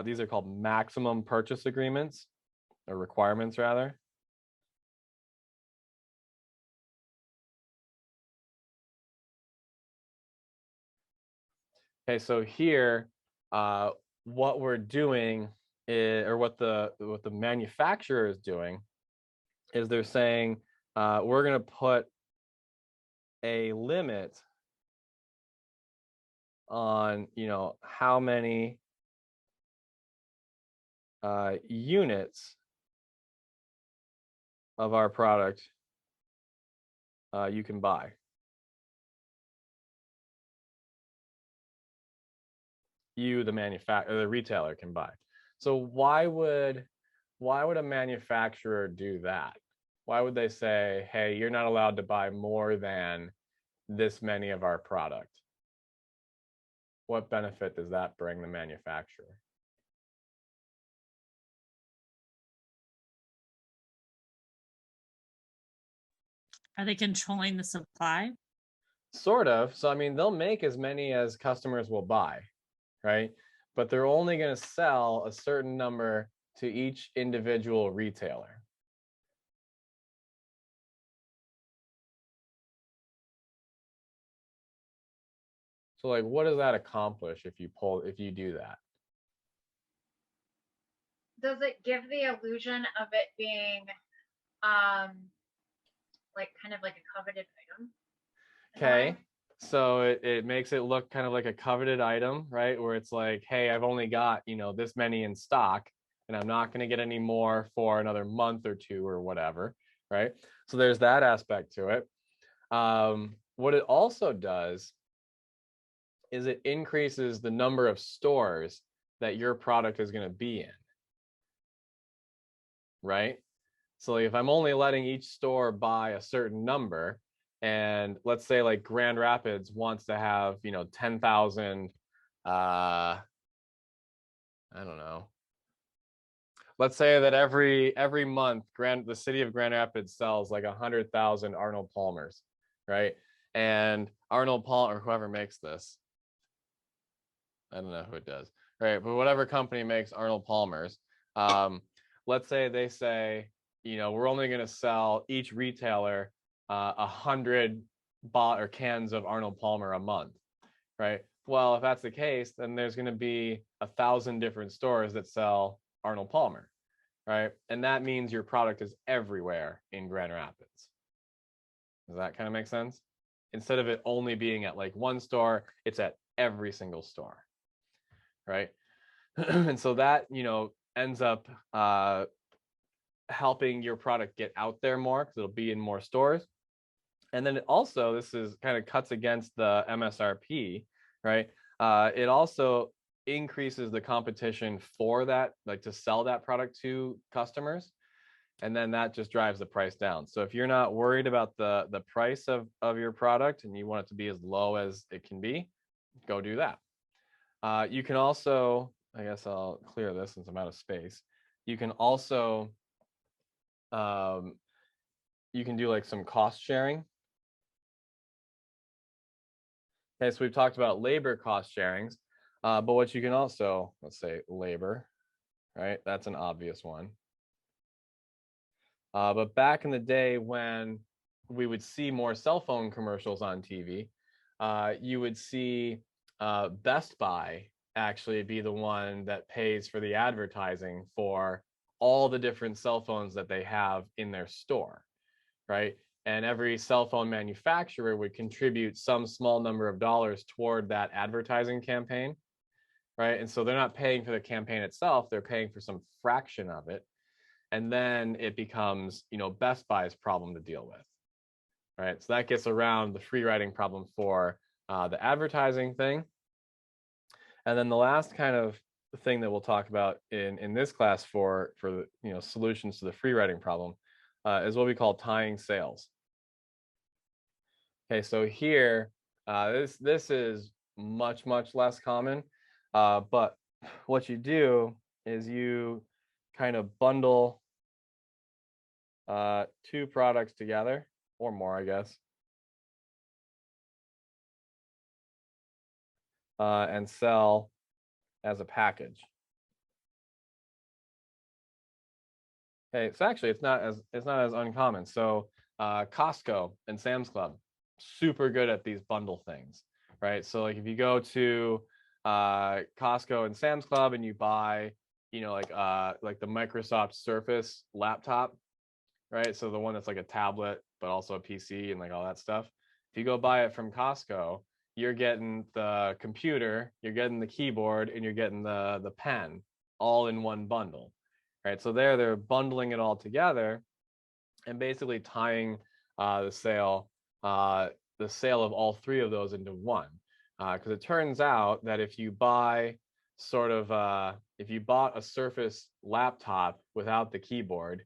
these are called maximum purchase agreements, or requirements rather. Okay, so here, what we're doing is, or what the manufacturer is doing, is they're saying we're going to put a limit on, you know, how many units of our product you can buy. You, the manufacturer, the retailer, can buy. So why would a manufacturer do that? Why would they say, hey, you're not allowed to buy more than this many of our product? What benefit does that bring the manufacturer? Are they controlling the supply? Sort of. So I mean, they'll make as many as customers will buy, right? But they're only going to sell a certain number to each individual retailer. So like, what does that accomplish if you do that? Does it give the illusion of it being like kind of like a coveted item? Okay. So it makes it look kind of like a coveted item, right? Where it's like, hey, I've only got, you know, this many in stock, and I'm not going to get any more for another month or two or whatever, right? So there's that aspect to it. What it also does is it increases the number of stores that your product is going to be in, right? So if I'm only letting each store buy a certain number, and let's say like Grand Rapids wants to have, you know, 10,000, I don't know. Let's say that every month, the city of Grand Rapids sells like 100,000 Arnold Palmers, right? And Arnold Palmer, or whoever makes this, I don't know who it does, right? But whatever company makes Arnold Palmers, let's say they say, you know, we're only going to sell each retailer 100 cans of Arnold Palmer a month, right? Well, if that's the case, then there's going to be 1,000 different stores that sell Arnold Palmer, right? And that means your product is everywhere in Grand Rapids. Does that kind of make sense? Instead of it only being at like one store, it's at every single store, right? And so that, ends up helping your product get out there more because it'll be in more stores. And then this is kind of cuts against the MSRP, right? It also increases the competition for that, like to sell that product to customers. And then that just drives the price down. So if you're not worried about the price of your product and you want it to be as low as it can be, go do that. You can also, I guess I'll clear this since I'm out of space. You can also, you can do like some cost sharing. Okay, so we've talked about labor cost sharings, but what you can also, let's say labor, right? That's an obvious one. But back in the day when we would see more cell phone commercials on TV, you would see Best Buy actually be the one that pays for the advertising for all the different cell phones that they have in their store, right? And every cell phone manufacturer would contribute some small number of dollars toward that advertising campaign, right? And so they're not paying for the campaign itself, they're paying for some fraction of it. And then it becomes, Best Buy's problem to deal with, right? So that gets around the free riding problem for the advertising thing. And then the last kind of thing that we'll talk about in this class for solutions to the free riding problem is what we call tying sales. Okay, so here, this is much less common, but what you do is you kind of bundle two products together, or more, I guess, and sell as a package. Okay, so actually it's not as uncommon. So Costco and Sam's Club, super good at these bundle things, right? So like if you go to Costco and Sam's Club and you buy, like the Microsoft Surface laptop, right? So the one that's like a tablet, but also a PC and like all that stuff. If you go buy it from Costco, you're getting the computer, you're getting the keyboard, and you're getting the pen all in one bundle, right? So they're bundling it all together and basically tying the sale of all three of those into one. Because it turns out that if you buy if you bought a Surface laptop without the keyboard,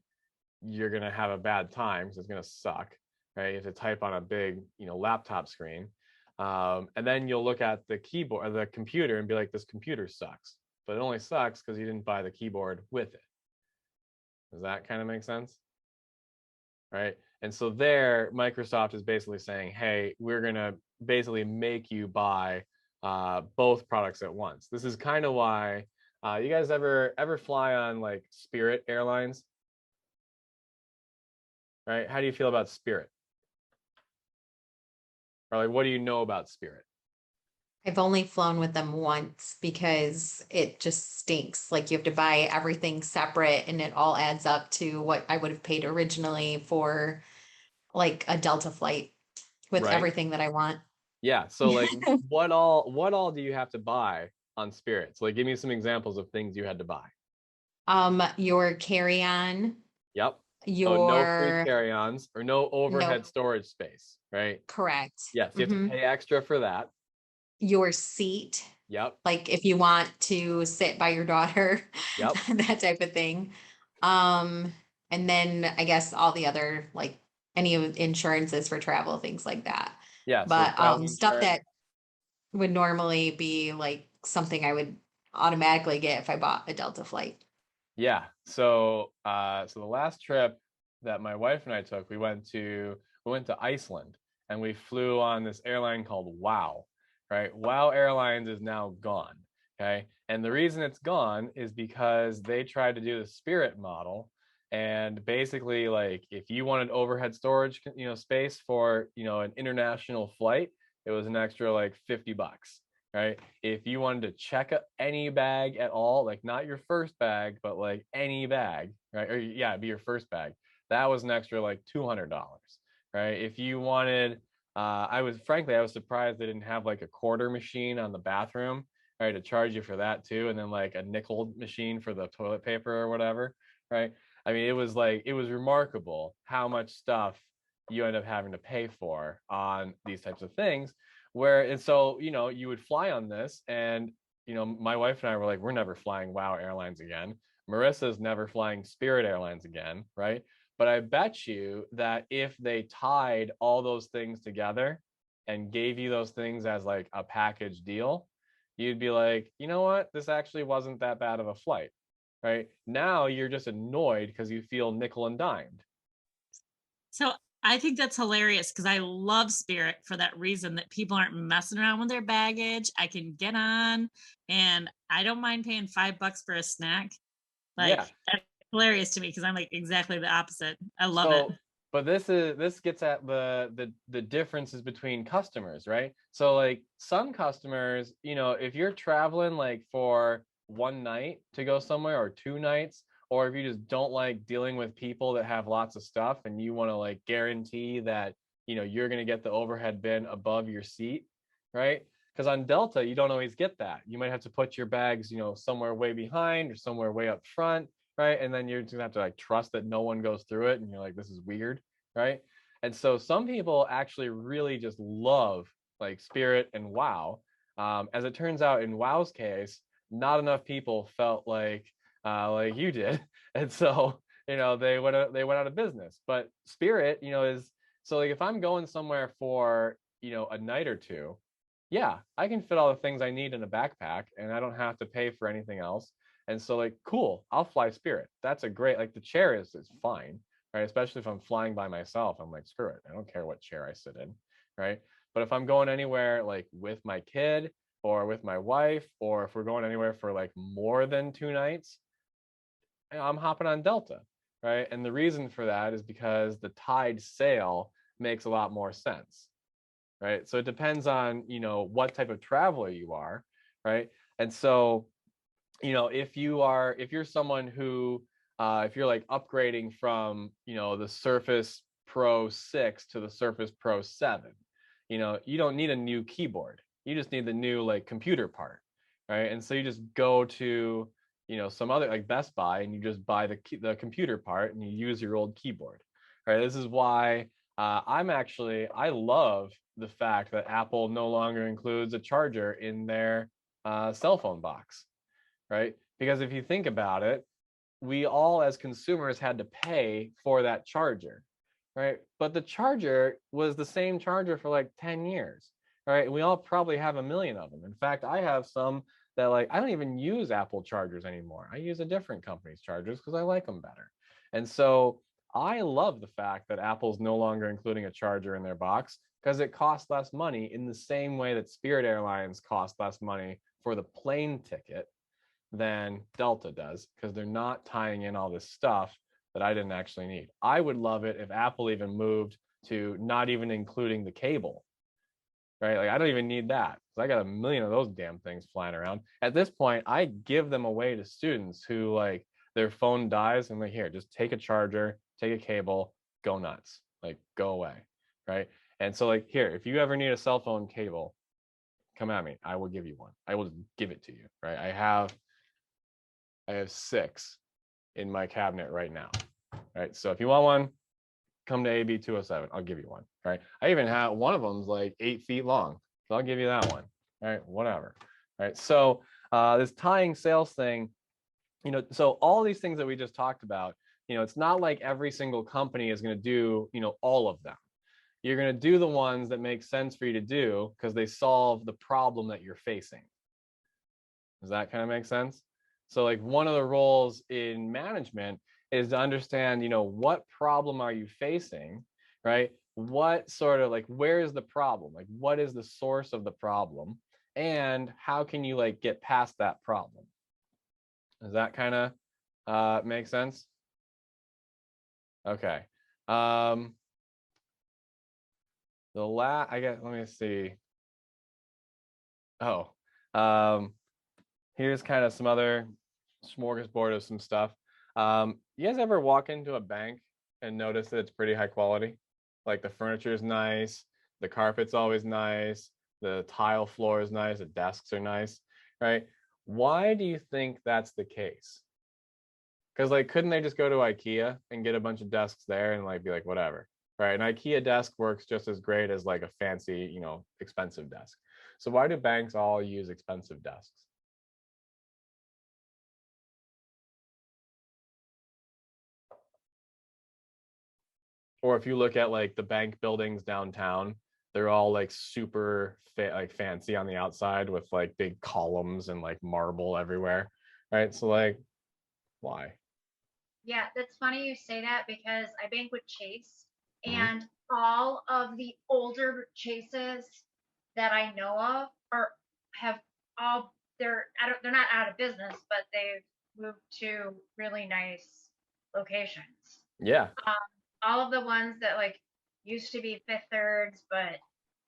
you're gonna have a bad time because it's gonna suck, right? You have to type on a big, laptop screen. And then you'll look at the keyboard or the computer and be like, this computer sucks. But it only sucks because you didn't buy the keyboard with it. Does that kind of make sense? Right. And so there, Microsoft is basically saying, hey, we're gonna basically make you buy both products at once. This is kind of why you guys ever fly on like Spirit Airlines? Right? How do you feel about Spirit? Or like, what do you know about Spirit? I've only flown with them once because it just stinks. Like you have to buy everything separate and it all adds up to what I would have paid originally for like a Delta flight with Right. everything that I want. Yeah. So like what all do you have to buy on Spirit? So like give me some examples of things you had to buy. Your carry-on, Yep. your no free carry-ons or no overhead No. storage space, right? Correct. Yes, you have to pay extra for that. Your seat, Yep. like if you want to sit by your daughter, Yep. that type of thing. And then I guess all the other like any insurances for travel, things like that. Yeah. So But travel stuff insurance. that would normally be like something I would automatically get if I bought a Delta flight. Yeah. So the last trip that my wife and I took, we went to Iceland and we flew on this airline called WOW, right? WOW Airlines is now gone. Okay. And the reason it's gone is because they tried to do the Spirit model. And basically, like if you wanted overhead storage, space for, an international flight, it was an extra like $50. Right? If you wanted to check any bag at all, like not your first bag, but like any bag, right? Or yeah, it'd be your first bag. That was an extra like $200, right? If you wanted I was surprised they didn't have like a quarter machine on the bathroom, right, to charge you for that too, and then like a nickel machine for the toilet paper or whatever, right? I mean, it was remarkable how much stuff you end up having to pay for on these types of things. And so, you would fly on this, and my wife and I were like, we're never flying WOW Airlines again. Marissa's never flying Spirit Airlines again, right? But I bet you that if they tied all those things together and gave you those things as like a package deal, you'd be like, you know what? This actually wasn't that bad of a flight, right? Now you're just annoyed because you feel nickel and dimed. So I think that's hilarious because I love Spirit for that reason, that people aren't messing around with their baggage. I can get on and I don't mind paying $5 for a snack. Like, Yeah. that's hilarious to me because I'm like exactly the opposite. I love it. But this gets at the differences between customers, right? So like some customers, if you're traveling like for one night to go somewhere or 2 nights, or if you just don't like dealing with people that have lots of stuff and you want to like guarantee that you're going to get the overhead bin above your seat, right? Because on Delta you don't always get that. You might have to put your bags somewhere way behind or somewhere way up front, right? And then you're just gonna have to like trust that no one goes through it, and you're like, this is weird, right? And so some people actually really just love like Spirit and WOW. As it turns out, in WOW's case, not enough people felt like you did, and so they went out of business. But Spirit, is so like if I'm going somewhere for a night or two, yeah, I can fit all the things I need in a backpack, and I don't have to pay for anything else. And so like, cool, I'll fly Spirit. That's a great, like the chair is fine, right? Especially if I'm flying by myself, I'm like, screw it. I don't care what chair I sit in, right? But if I'm going anywhere like with my kid or with my wife, or if we're going anywhere for like more than 2 nights, I'm hopping on Delta, right? And the reason for that is because the tied sale makes a lot more sense, right? So it depends on, what type of traveler you are, right? And so if you're someone who if you're like upgrading from the Surface Pro 6 to the Surface Pro 7, you don't need a new keyboard, you just need the new like computer part, right? And so you just go to some other like Best Buy, and you just buy the computer part and you use your old keyboard, right? This is why I love the fact that Apple no longer includes a charger in their cell phone box, right? Because if you think about it, we all as consumers had to pay for that charger, right? But the charger was the same charger for like 10 years, right? And we all probably have a million of them. In fact, I have some that like I don't even use Apple chargers anymore. I use a different company's chargers because I like them better. And so I love the fact that Apple's no longer including a charger in their box, because it costs less money in the same way that Spirit Airlines costs less money for the plane ticket than Delta does, because they're not tying in all this stuff that I didn't actually need. I would love it if Apple even moved to not even including the cable, right? Like I don't even need that because I got a million of those damn things flying around. At this point, I give them away to students who like their phone dies and like, here, just take a charger, take a cable, go nuts, like go away, right? And so like, here, if you ever need a cell phone cable, come at me. I will give you one. I will give it to you, right? I have 6 in my cabinet right now, right? So if you want one, come to AB 207. I'll give you one, right? I even have one of them's like 8 feet long, so I'll give you that one, right? Whatever, right? So this tying sales thing, so all these things that we just talked about, it's not like every single company is going to do, all of them. You're going to do the ones that make sense for you to do because they solve the problem that you're facing. Does that kind of make sense? So like one of the roles in management is to understand, what problem are you facing, right? What sort of like, where is the problem? Like, what is the source of the problem? And how can you like get past that problem? Does that kind of make sense? Okay. I guess, let me see. Oh, here's kind of some other smorgasbord of some stuff. You guys ever walk into a bank and notice that it's pretty high quality? Like the furniture is nice, the carpet's always nice, the tile floor is nice, the desks are nice, right? Why do you think that's the case? Because like, couldn't they just go to IKEA and get a bunch of desks there and like be like, whatever, right? An IKEA desk works just as great as like a fancy, you know, expensive desk. So why do banks all use expensive desks? Or if you look at like the bank buildings downtown, they're all like super like fancy on the outside with like big columns and like marble everywhere, right? So like, why? Yeah, that's funny you say that because I bank with Chase, Mhm. and all of the older Chases that I know of are have all they're not out of business, but they've moved to really nice locations. Yeah, All of the ones that like used to be Fifth Thirds, but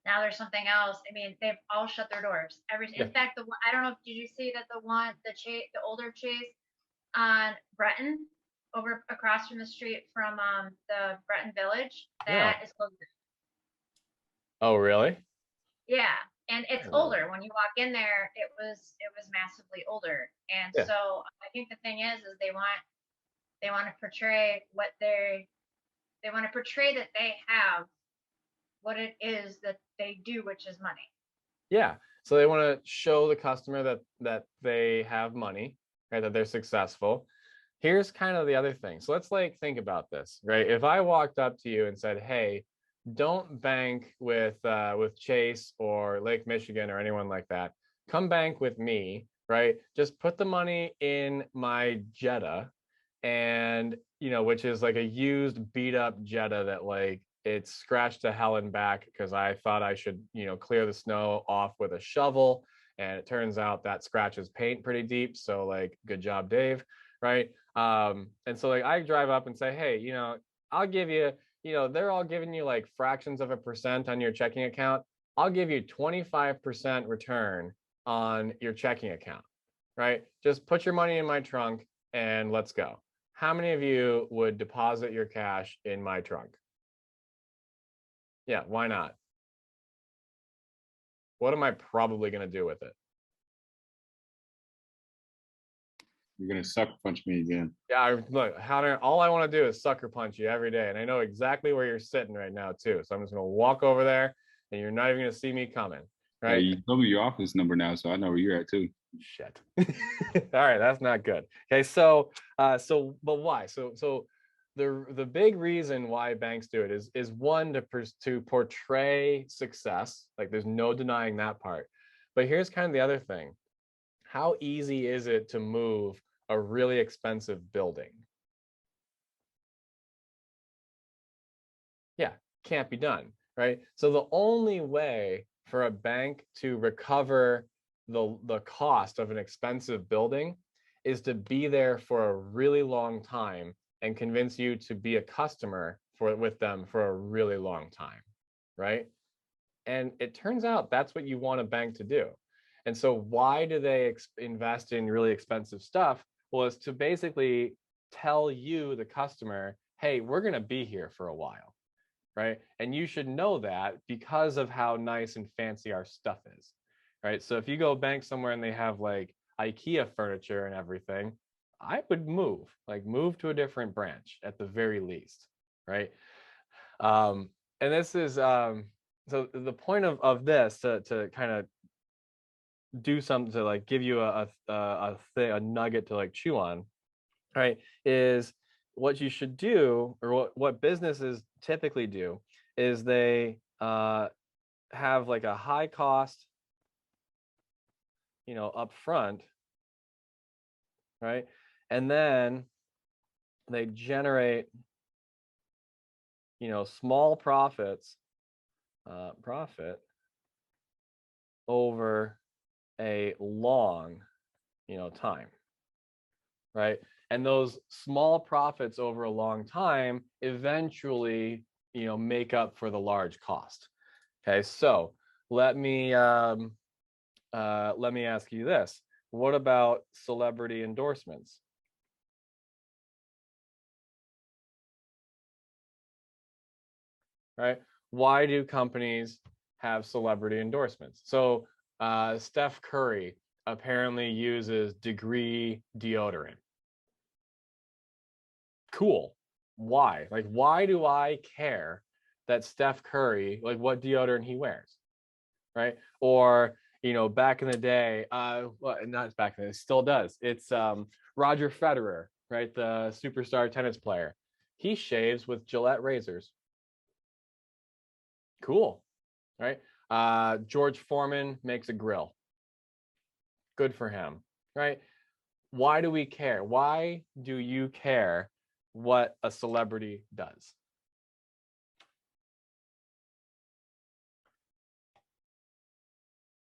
now there's something else. I mean, they've all shut their doors. Yeah. In fact, I don't know, did you see that the older Chase on Breton, over across from the street from the Breton Village, Yeah. that is closing. Oh, really? Yeah, and it's Oh. older. When you walk in there, it was massively older. And Yeah. so I think the thing is they want to portray they want to portray that they have what it is that they do, which is money. Yeah. So they want to show the customer that they have money, right? That they're successful. Here's kind of the other thing. So let's like think about this, right? If I walked up to you and said, "Hey, don't bank with Chase or Lake Michigan or anyone like that. Come bank with me, right? Just put the money in my Jetta, and you know, which is like a used, beat up Jetta that like it's scratched to hell and back because I thought I should, you know, clear the snow off with a shovel, and it turns out that scratches paint pretty deep. So like, good job, Dave, right? And so like I drive up and say, hey, you know, I'll give you, you know, they're all giving you like fractions of a percent on your checking account. I'll give you 25% return on your checking account, right? Just put your money in my trunk and let's go. How many of you would deposit your cash in my trunk? Yeah, why not? What am I probably going to do with it? You're gonna sucker punch me again. Yeah, look, Hunter, all I want to do is sucker punch you every day. And I know exactly where you're sitting right now, too. So I'm just going to walk over there and you're not even going to see me coming, Yeah, right? you told me your office number now, so I know where you're at too. Shit. All right, that's not good. Okay, so but why? So the big reason why banks do it is one, to portray success. Like there's no denying that part. But here's kind of the other thing. How easy is it to move a really expensive building? Yeah, can't be done, right? So the only way for a bank to recover the cost of an expensive building is to be there for a really long time and convince you to be a customer with them for a really long time, right? And it turns out that's what you want a bank to do. And so why do they invest in really expensive stuff? Well, it's to basically tell you, the customer, hey, we're going to be here for a while, right? And you should know that because of how nice and fancy our stuff is, right? So if you go bank somewhere and they have like IKEA furniture and everything, I would move to a different branch at the very least, right? And this is so the point of this to kind of do something to like give you a nugget to like chew on, right? Is what you should do, or what businesses typically do, is they have like a high cost, you know, up front, right? And then they generate, you know, small profit over a long, you know, time, right? And those small profits over a long time eventually, you know, make up for the large cost. Okay, so let me ask you this: what about celebrity endorsements? Right? why do companies have celebrity endorsements? So Steph Curry apparently uses Degree deodorant. Cool. Why? Like, why do I care that Steph Curry, like what deodorant he wears? Right? Or, back in the day, well, not back in the day, still does. It's Roger Federer, right? The superstar tennis player. He shaves with Gillette razors. Cool, right? George Foreman makes a grill. Good for him, right? Why do we care? Why do you care what a celebrity does?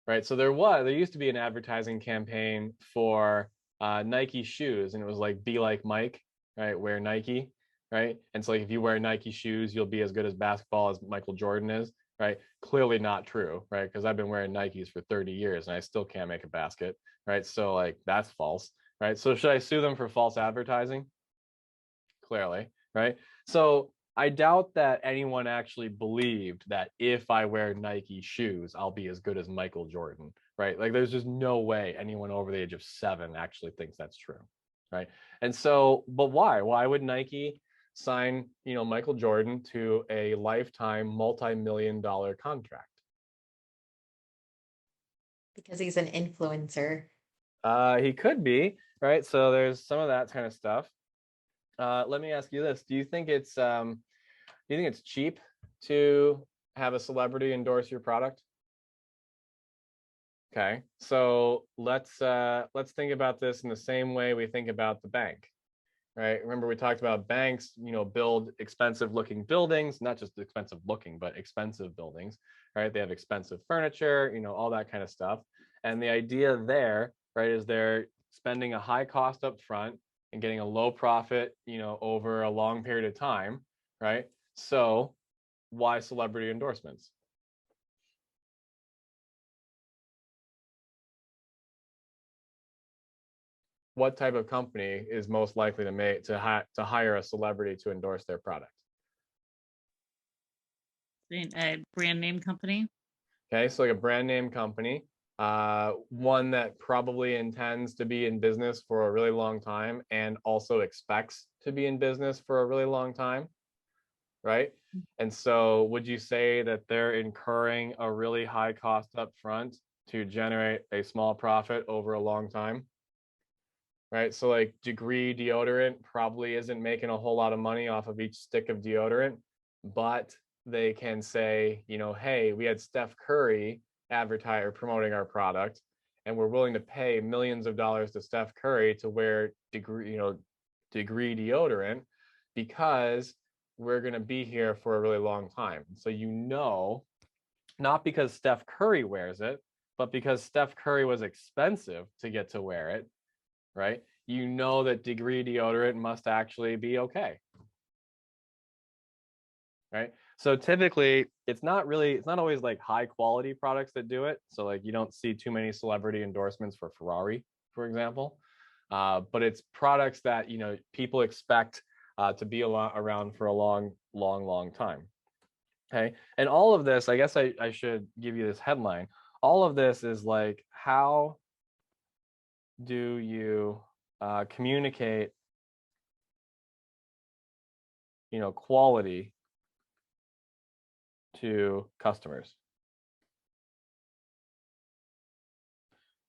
Right. So there used to be an advertising campaign for Nike shoes, and it was like "Be like Mike," right? Wear Nike, right? And so like if you wear Nike shoes, you'll be as good as basketball as Michael Jordan is, right? Clearly not true, right? Because I've been wearing Nikes for 30 years and I still can't make a basket, right? So like that's false, right? So should I sue them for false advertising? Clearly, right? So I doubt that anyone actually believed that if I wear Nike shoes, I'll be as good as Michael Jordan, right? Like there's just no way anyone over the age of 7 actually thinks that's true, right? And so, but why? Why would Nike sign, Michael Jordan to a lifetime multi-million-dollar contract? Because he's an influencer. He could be, right? So there's some of that kind of stuff. Let me ask you this: do you think it's cheap to have a celebrity endorse your product? Okay, so let's think about this in the same way we think about the bank, right? Remember we talked about banks, build expensive looking buildings, not just expensive looking, but expensive buildings, right? They have expensive furniture, all that kind of stuff. And the idea there, right, is they're spending a high cost up front and getting a low profit, over a long period of time, right? So why celebrity endorsements? What type of company is most likely to hire a celebrity to endorse their product? A brand name company. Okay, so like a brand name company, one that probably intends to be in business for a really long time and also expects to be in business for a really long time, right? And so would you say that they're incurring a really high cost up front to generate a small profit over a long time? Right? So like Degree deodorant probably isn't making a whole lot of money off of each stick of deodorant, but they can say, hey, we had Steph Curry advertise or promoting our product, and we're willing to pay millions of dollars to Steph Curry to wear Degree deodorant because we're going to be here for a really long time. So not because Steph Curry wears it, but because Steph Curry was expensive to get to wear it, right? That Degree deodorant must actually be okay, right? So typically it's not always like high quality products that do it. So like you don't see too many celebrity endorsements for Ferrari, for example. But it's products that, people expect to be around for a long time. Okay. And all of this, I guess I should give you this headline. All of this is like, how do you communicate, quality to customers,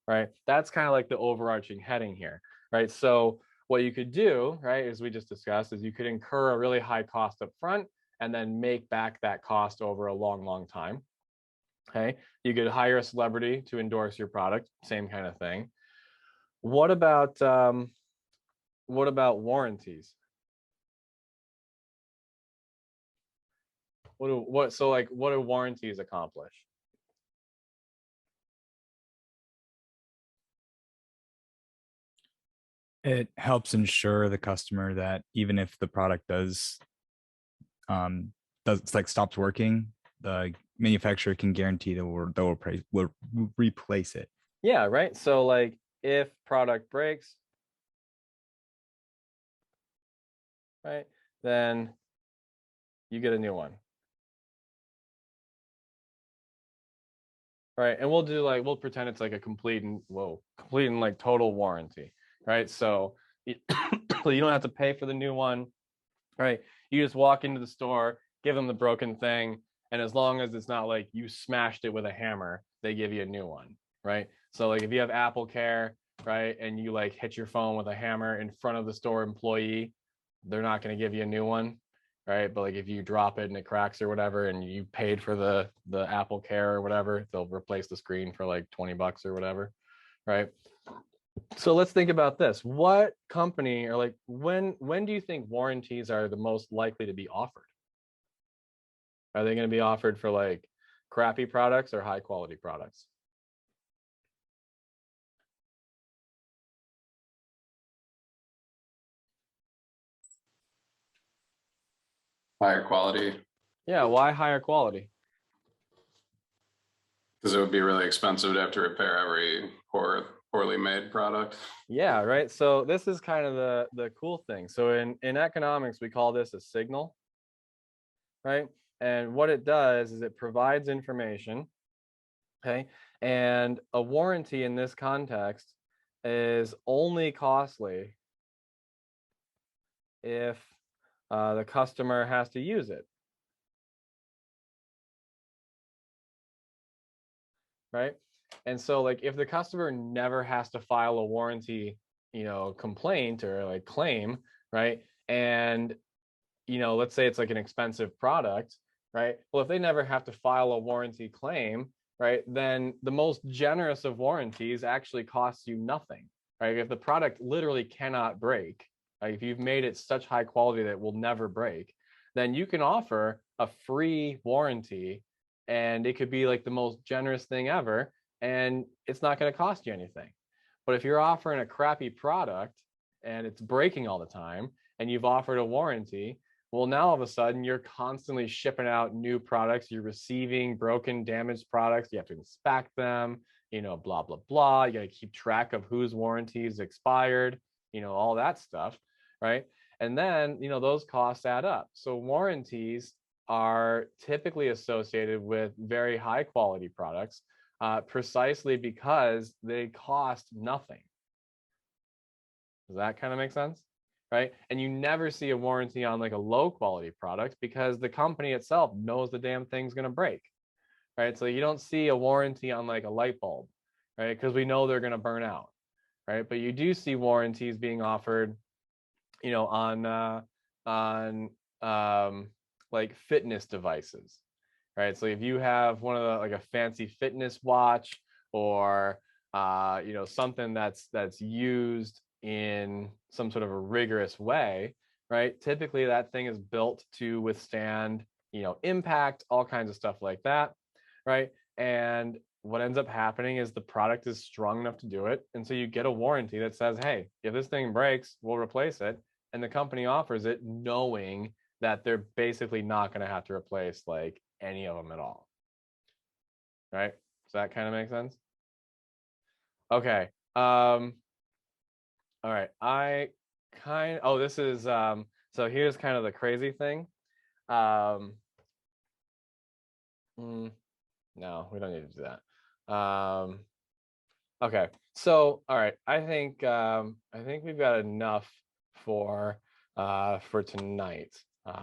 right? That's kind of like the overarching heading here, right? So what you could do, right, as we just discussed, is you could incur a really high cost up front and then make back that cost over a long time. Okay. You could hire a celebrity to endorse your product, same kind of thing. What about warranties? What do warranties accomplish? It helps ensure the customer that even if the product does stops working, the manufacturer can guarantee that will replace it. Yeah, right. So like if product breaks, right, then you get a new one. right? And we'll pretend it's like a complete and like total warranty, right? So you don't have to pay for the new one, right? You just walk into the store, give them the broken thing, and as long as it's not like you smashed it with a hammer, they give you a new one, right? So like if you have Apple Care, right, and you like hit your phone with a hammer in front of the store employee, they're not going to give you a new one, right? But like if you drop it and it cracks or whatever, and you paid for the Apple Care or whatever, they'll replace the screen for like $20 or whatever, right? So let's think about this. What company, or like when do you think warranties are the most likely to be offered? Are they going to be offered for like crappy products or high quality products? Higher quality, Yeah, why higher quality? because it would be really expensive to have to repair every poorly made product. Yeah, right. So this is kind of the cool thing. So in economics, we call this a signal, right? And what it does is it provides information, okay? And a warranty in this context is only costly if the customer has to use it, right? And so like if the customer never has to file a warranty, complaint or like claim, right? And let's say it's like an expensive product, right? Well, if they never have to file a warranty claim, right, then the most generous of warranties actually costs you nothing, right? If the product literally cannot break, like if you've made it such high quality that it will never break, then you can offer a free warranty, and it could be like the most generous thing ever, and it's not going to cost you anything. But if you're offering a crappy product and it's breaking all the time, and you've offered a warranty, well, now all of a sudden you're constantly shipping out new products. You're receiving broken, damaged products. You have to inspect them, blah, blah, blah. You got to keep track of whose warranty is expired, all that stuff, right? And then, those costs add up. So warranties are typically associated with very high quality products, precisely because they cost nothing. Does that kind of make sense? Right? And you never see a warranty on like a low quality product because the company itself knows the damn thing's going to break, right? So you don't see a warranty on like a light bulb, right? Because we know they're going to burn out, right? But you do see warranties being offered, on like fitness devices, right? So if you have one of the like a fancy fitness watch, or something that's used in some sort of a rigorous way, right? Typically that thing is built to withstand, impact, all kinds of stuff like that, right? And what ends up happening is the product is strong enough to do it. And so you get a warranty that says, hey, if this thing breaks, we'll replace it. And the company offers it knowing that they're basically not going to have to replace like any of them at all. Right? Does that kind of make sense? Okay. All right. This is so here's kind of the crazy thing. No, we don't need to do that. Okay. So, all right. I think we've got enough for tonight.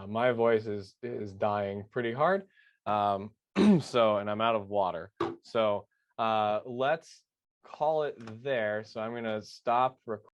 My voice is dying pretty hard. So, and I'm out of water. So, let's call it there. So I'm going to stop recording.